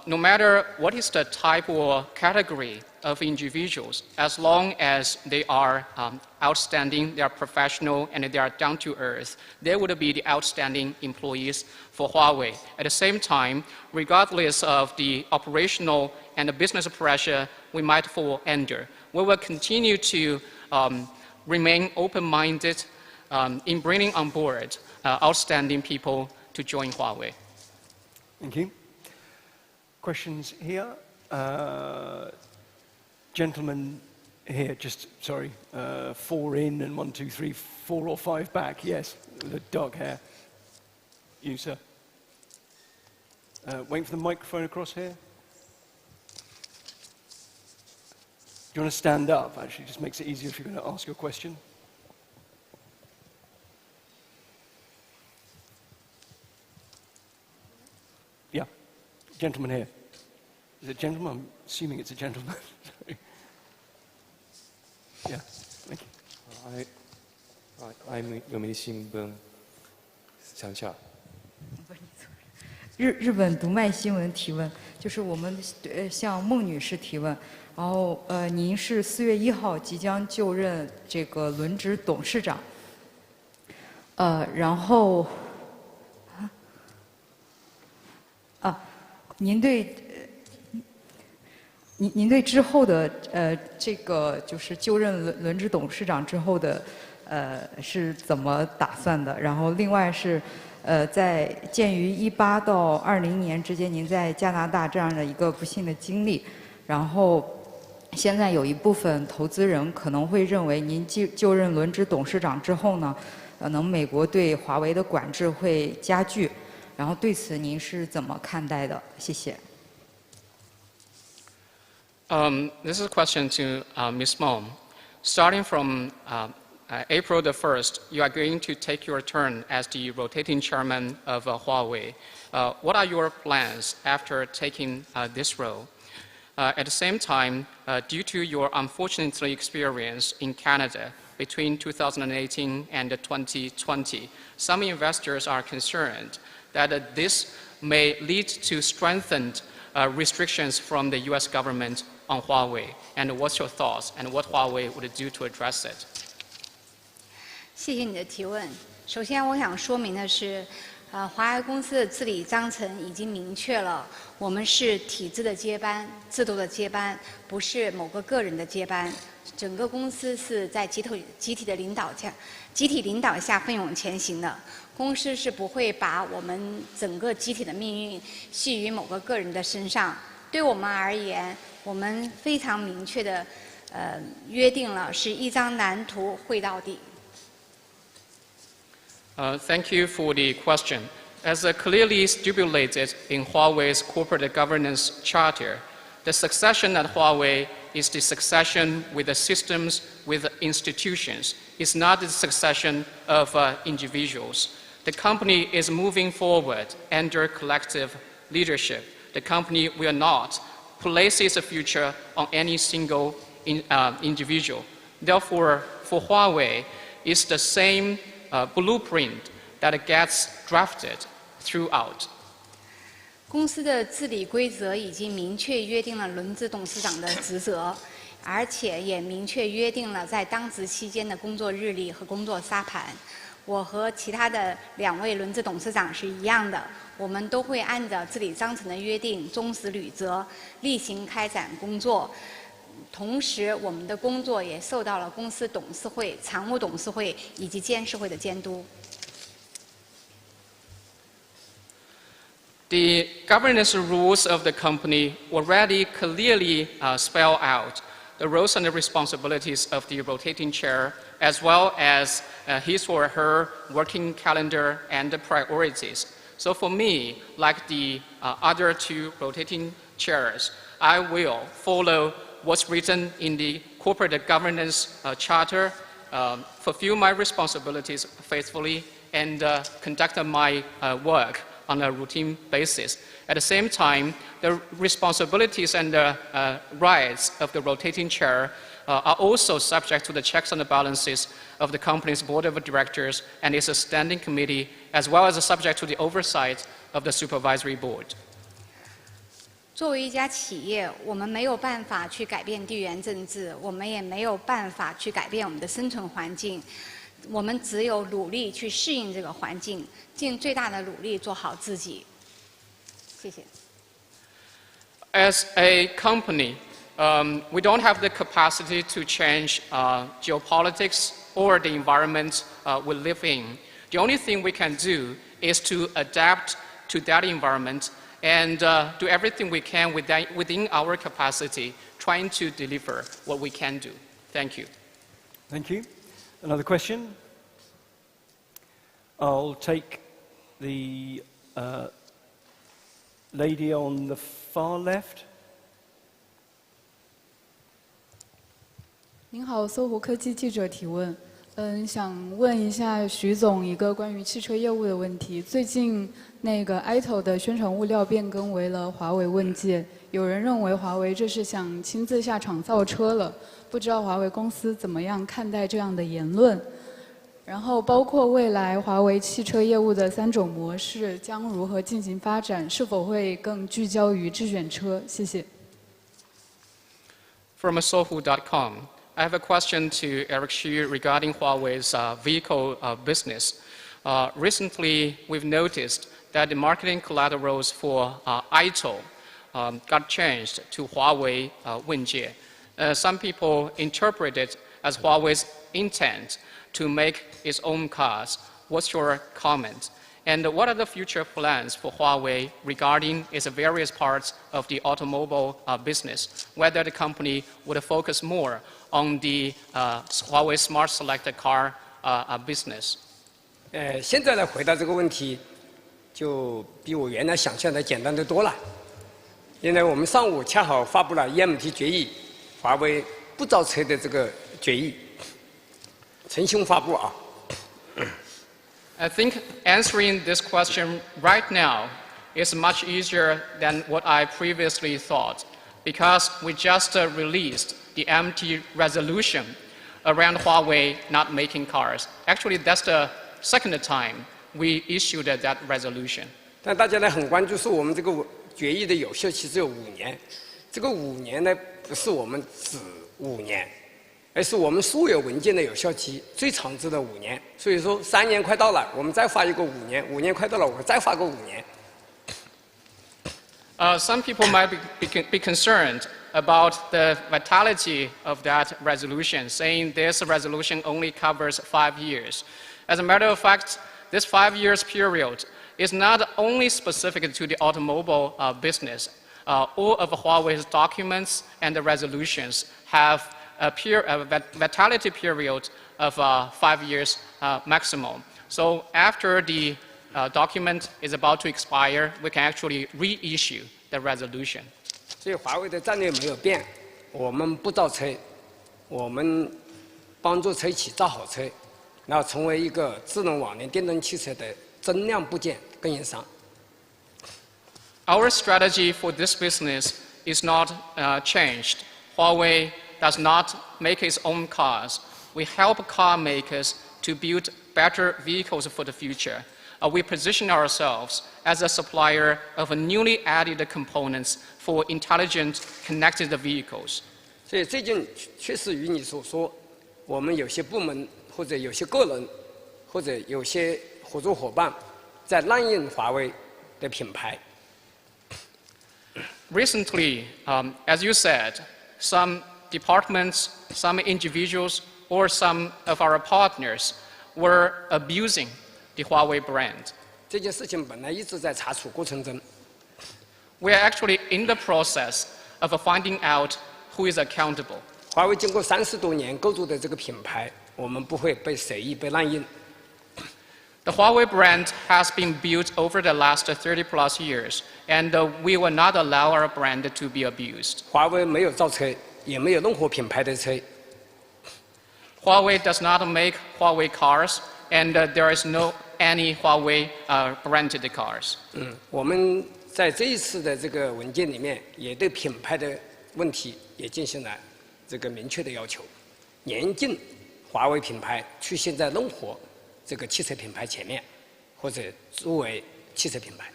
no matter what is the type or category of individuals, as long as they are outstanding, they are professional, and they are down to earth, they would be the outstanding employees for Huawei. At the same time, regardless of the operational and the business pressure we might fall under, we will continue to remain open-minded in bringing on board outstanding people to join Huawei. Thank you. Questions here? Gentleman here, just, sorry, 4 in and 1, 2, 3, 4 or 5 back. Yes, the dark hair. You, sir. Waiting for the microphone across here. Do you want to stand up? Actually, just makes it easier if you're going to ask your question. Yeah, gentleman here. Is it a gentleman? I'm assuming it's a gentleman. Yeah, thank you. I'm 読売新聞想下。日本读卖新闻提问，就是我们向孟女士提问，然后您是4月1号即将就任这个轮值董事长，然后您对之后的这个就是就任轮值董事长之后的是怎么打算的？然后另外是，在鉴于18到20年之间，您在加拿大这样的一个不幸的经历，然后现在有一部分投资人可能会认为您就任轮值董事长之后呢，可能美国对华为的管制会加剧，然后对此您是怎么看待的？谢谢。This is a question to Ms. Meng. Starting from April the 1st, you are going to take your turn as the rotating chairman of Huawei. What are your plans after taking this role? At the same time, due to your unfortunate experience in Canada between 2018 and 2020, some investors are concerned that this may lead to strengthened restrictions from the US government on Huawei. And what's your thoughts and what Huawei would do to address it? 谢谢你的提问。首先，我想说明的是，华为公司的治理章程已经明确了，我们是体制的接班、制度的接班，不是某个个人的接班。整个公司是在集体领导下奋勇前行的。公司是不会把我们整个集体的命运系于某个个人的身上。对我们而言，我们非常明确的约定了，是一张蓝图绘到底。Thank you for the question. As clearly stipulated in Huawei's corporate governance charter, the succession at Huawei is the succession with the systems, with the institutions. It's not the succession of individuals. The company is moving forward under collective leadership. The company will not place its future on any single individual. Therefore, for Huawei, it's the same blueprint that gets drafted throughout. 公司的治理规则已经明确约定了轮值董事长的职责，而且也明确约定了在当值期间的工作日历和工作沙盘。我和其他的2位轮值董事长是一样的，我们都会按照治理章程的约定忠实履责，例行开展工作。同时，我们的工作也受到了公司董事会、常务董事会以及监事会的监督。The governance rules of the company already clearly spell out the roles and the responsibilities of the rotating chair, as well as his or her working calendar and priorities. So for me, like the other 2 rotating chairs, I will follow what's written in the corporate governance charter, fulfill my responsibilities faithfully, and conduct my work on a routine basis. At the same time, the responsibilities and the rights of the rotating chair are also subject to the checks and the balances of the company's board of directors and its standing committee, as well as subject to the oversight of the supervisory board. 作为一家企业，我们没有办法去改变地缘政治，我们也没有办法去改变我们的生存环境。我们只有努力去适应这个环境，尽最大的努力做好自己。谢谢。As a company, we don't have the capacity to change geopolitics or the environment we live in. The only thing we can do is to adapt to that environment and do everything we can within our capacity, trying to deliver what we can do. Thank you. Thank you. Another question? I'll take the lady on the far left. 您好，搜狐科技记者提问。想问一下徐总一个关于汽车业务的问题。最近那个 ITO 的宣传物料变更为了华为问界，有人认为华为这是想亲自下场造车了，不知道华为公司怎么样看待这样的言论？然后包括未来华为汽车业务的3种模式将如何进行发展，是否会更聚焦于智选车？谢谢。From Sohu.com, I have a question to Eric Xu regarding Huawei's vehicle business. Recently, we've noticed that the marketing collaterals for ITO got changed to Huawei Wenjie. Some people interpret it as Huawei's intent to make its own cars. What's your comment? And what are the future plans for Huawei regarding its various parts of the automobile business? Whether the company would focus more on the Huawei Smart Selected Car business? 现在来回答这个问题，就比我原来想象的简单得多了。因为我们上午恰好发布了 EMT 决议，华为不造车的这个决议，诚心发布啊。 I think answering this question right now is much easier than what I previously thought, because we just released the MT resolution around Huawei not making cars. Actually, that's the second time we issued that resolution. 但大家呢很关注，是我们这个决议的有效期只有5年。这个5年呢，不是我们只5年。 而是我们所有文件的有效期最长只的5年，所以说3年快到了，我们再发一个5年，5年快到了，我们再发个5年。Some people might be concerned about the vitality of that resolution, saying this resolution only covers 5 years. As a matter of fact, this 5 years period is not only specific to the automobile business. All of Huawei's documents and the resolutions have a vitality period of 5 years maximum. So after the document is about to expire, we can actually reissue the resolution. 所以华为的战略没有变，我们不造车，我们帮助车企造好车，然后成为一个智能网联电动汽车的增量部件供应商。Our strategy for this business is not changed. Huawei does not make its own cars. We help car makers to build better vehicles for the future. We position ourselves as a supplier of newly added components for intelligent, connected vehicles. 所以最近确实与你所说，我们有些部门或者有些个人或者有些合作伙伴在滥用华为的品牌。Recently, as you said, some departments, some individuals, or some of our partners were abusing the Huawei brand. 这件事情本来一直在查处过程中。We are actually in the process of finding out who is accountable. 华为经过30多年构筑的这个品牌，我们不会被随意被滥用。The Huawei brand has been built over the last 30 plus years, and we will not allow our brand to be abused. 华为没有造车，也没有任何品牌的车。Huawei does not make Huawei cars, and there is no any Huawei branded cars. 我们在这一次的这个文件里面，也对品牌的问题也进行了这个明确的要求，严禁华为品牌出现在任何这个汽车品牌前面，或者作为汽车品牌。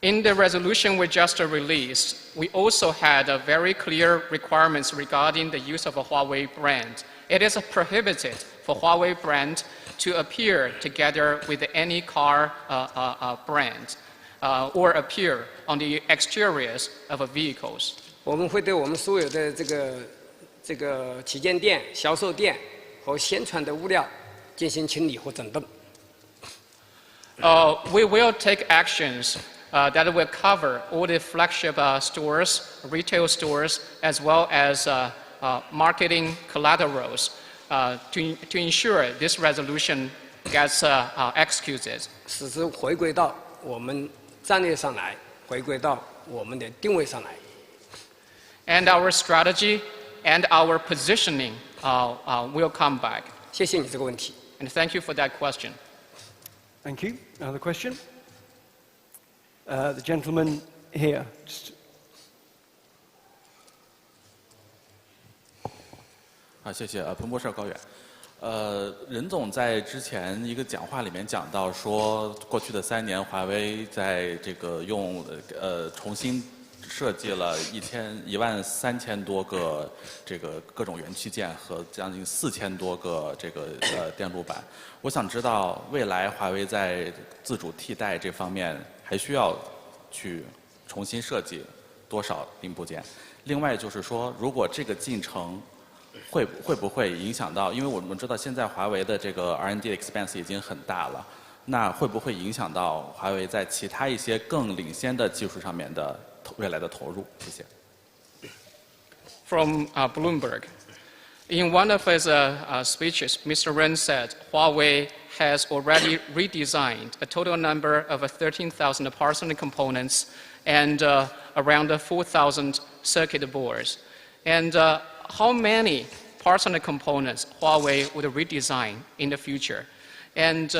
In the resolution we just released, we also had very clear requirements regarding the use of a Huawei brand. It is prohibited for Huawei brand to appear together with any car brand or appear on the exteriors of vehicles. 我们会对我们所有的这个旗舰店、销售店和宣传的物料进行清理和整顿。We will take actions that will cover all the flagship stores, retail stores, as well as marketing collaterals to ensure this resolution gets executed. 使之回归到我们战略上来，回归到我们的定位上来。And our strategy and our positioning will come back. 谢谢你这个问题。And thank you for that question. Thank you. Another question? The gentleman here. 谢谢。彭博社高远。任总在之前一个讲话里面讲到说，过去的3年，华为在这个重新设计了13000多个这个各种元器件和将近4000多个这个电路板。我想知道未来华为在自主替代这方面还需要去重新设计多少零部件？另外就是说，如果这个进程会不会影响到？因为我们知道现在华为的这个 R&D expense 已经很大了，那会不会影响到华为在其他一些更领先的技术上面的未来的投入？谢谢。From Bloomberg. In one of his speeches, Mr. Ren said Huawei has already redesigned a total number of 13,000 parts and components and around 4,000 circuit boards. And how many parts and components Huawei would redesign in the future? And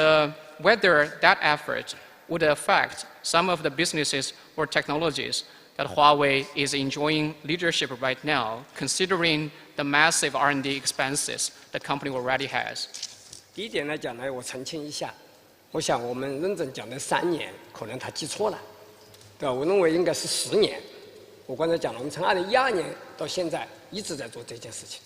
whether that effort would affect some of the businesses or technologies that Huawei is enjoying leadership right now, considering the massive R&D expenses the company already has. 第一点来讲呢，我澄清一下，我想我们认真讲的3年，可能他记错了，对吧？我认为应该是10年。我刚才讲了，我们从2012年到现在一直在做这件事情。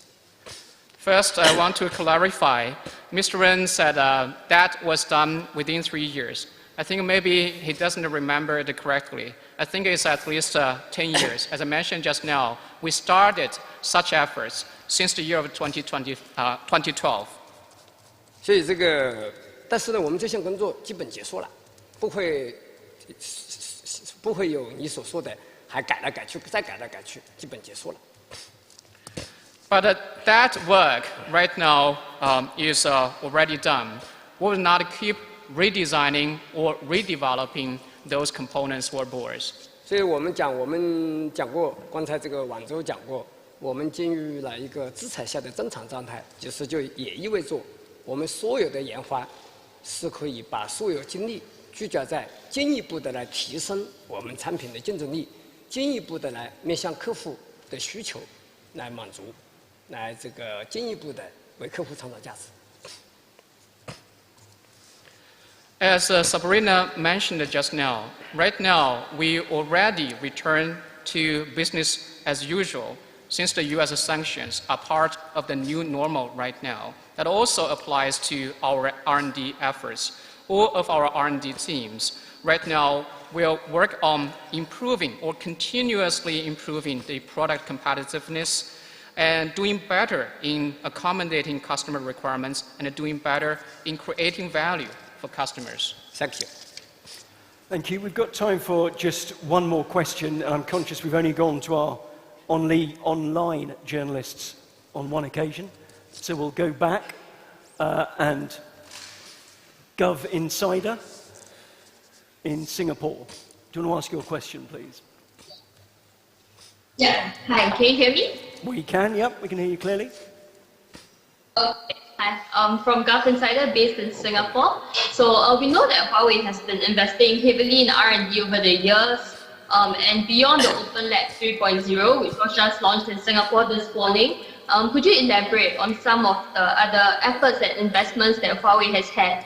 First, I want to clarify. Mr. Ren said that was done within 3 years. I think maybe he doesn't remember it correctly. I think it's at least 10 years. As I mentioned just now, we started such efforts since the year of 2012. 所以但是呢，我们这项工作基本结束了，不会有你所说的还改来改去，再改来改去，基本结束了。But that work right now is already done. We will not keep redesigning or redeveloping those components or boards. 所以我们讲过，刚才这个广州讲过，我们进入了一个制裁下的正常状态，就也意味着我们所有的研发是可以把所有精力聚焦在进一步的来提升我们产品的竞争力，进一步的来面向客户的需求来满足，来进一步的为客户创造价值。As Sabrina mentioned just now, right now we already return to business as usual since the U.S. sanctions are part of the new normal right now. That also applies to our R&D efforts. All of our R&D teams right now will work on improving or continuously improving the product competitiveness and doing better in accommodating customer requirements and doing better in creating value for customers. Thank you. Thank you. We've got time for just one more question. I'm conscious we've only gone to our only online journalists on one occasion. So we'll go back and Gov Insider in Singapore. Do you want to ask your question, please? Yeah. Hi, can you hear me? We can, yep. We can hear you clearly. Okay. Hi, I'm from Gulf Insider based in Singapore. So we know that Huawei has been investing heavily in R&D over the years and beyond the Open Lab 3.0, which was just launched in Singapore this morning. Could you elaborate on some of the other efforts and investments that Huawei has had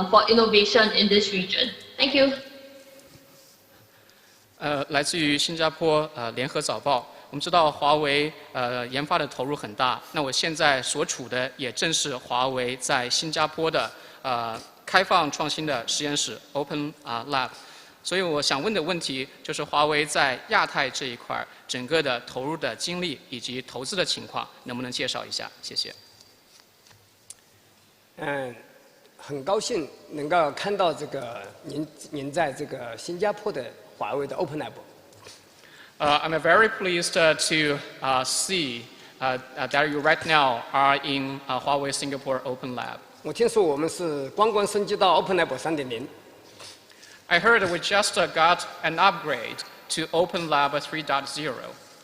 for innovation in this region? Thank you. 来自于新加坡联合早报。我们知道华为研发的投入很大，那我现在所处的也正是华为在新加坡的开放创新的实验室 Open Lab。所以我想问的问题就是华为在亚太这一块整个的投入的精力以及投资的情况，能不能介绍一下？谢谢。很高兴能够看到您在新加坡的华为的 Open Lab。I'm very pleased to see that you right now are in Huawei Singapore Open Lab. 我听说我们是刚升级到 Open Lab 3.0。I heard we just got an upgrade to Open Lab 3.0.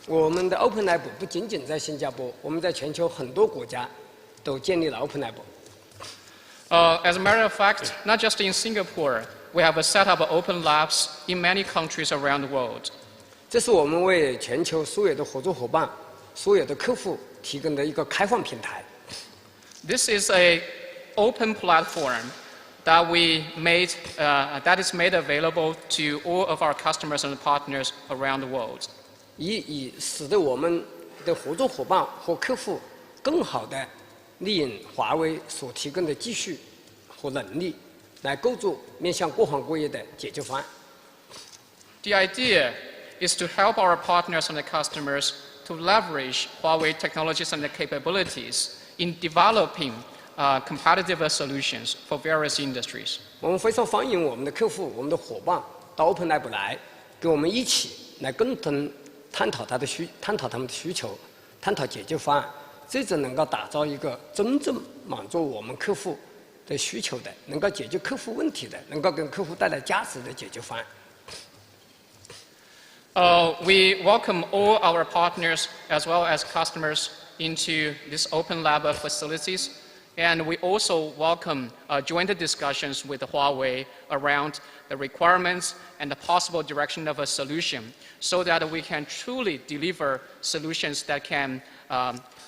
我们的 Open Lab 不仅仅在新加坡，我们在全球很多国家都建立了 Open Lab。As a matter of fact, not just in Singapore, we have set up open labs in many countries around the world. 这是我们为全球所有的合作伙伴、所有的客户提供的一个开放平台。This is an open platform that that is made available to all of our customers and partners around the world. 以使得我们的合作伙伴和客户更好地利用华为所提供的技术和能力，来构筑面向各行各业的解决方案。The idea is to help our partners and customers to leverage Huawei technologies and capabilities in developing competitive solutions for various industries. 我们非常欢迎我们的客户、我们的伙伴到 Open Lab 来，跟我们一起来共同探讨他们的需求，探讨解决方案，这种能够打造一个真正满足我们客户的需求的，能够解决客户问题的，能够跟客户带来价值的解决方案。We welcome all our partners as well as customers into this Open Lab facilities. And we also welcome joint discussions with Huawei around the requirements and the possible direction of a solution so that we can truly deliver solutions that can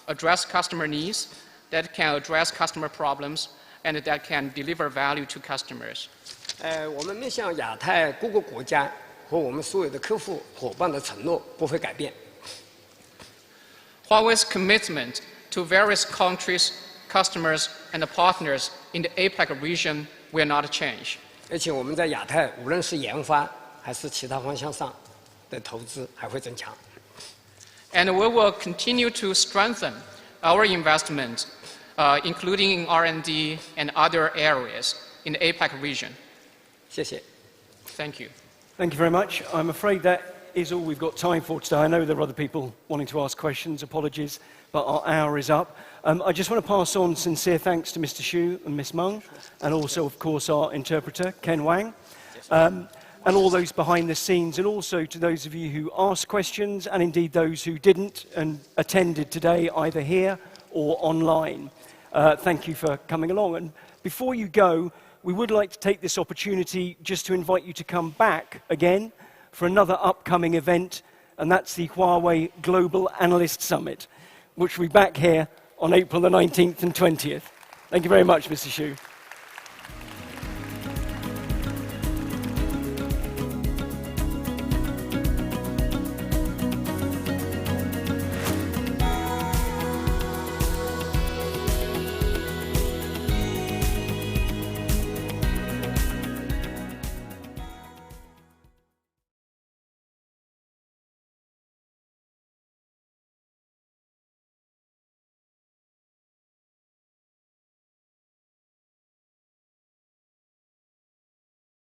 address customer needs, that can address customer problems, and that can deliver value to customers. 我们面向亚太各个国家和我们所有的客户伙伴的承诺不会改变。Huawei's commitment to various countries, customers, and partners in the APEC region will not change. 而且我们在亚太，无论是研发还是其他方向上的投资还会增强。And we will continue to strengthen our investment, including in R&D and other areas in the APEC region. 谢谢。Thank you. Thank you very much. I'm afraid that is all we've got time for today. I know there are other people wanting to ask questions. Apologies, but our hour is up. I just want to pass on sincere thanks to Mr. Xu and Ms. Meng, and also, of course, our interpreter, Ken Wang, and all those behind the scenes, and also to those of you who asked questions, and indeed those who didn't and attended today, either here or online. Thank you for coming along. And before you go, we would like to take this opportunity just to invite you to come back again for another upcoming event, and that's the Huawei Global Analyst Summit, which will be back here on April the 19th and 20th. Thank you very much, Mr. Xu.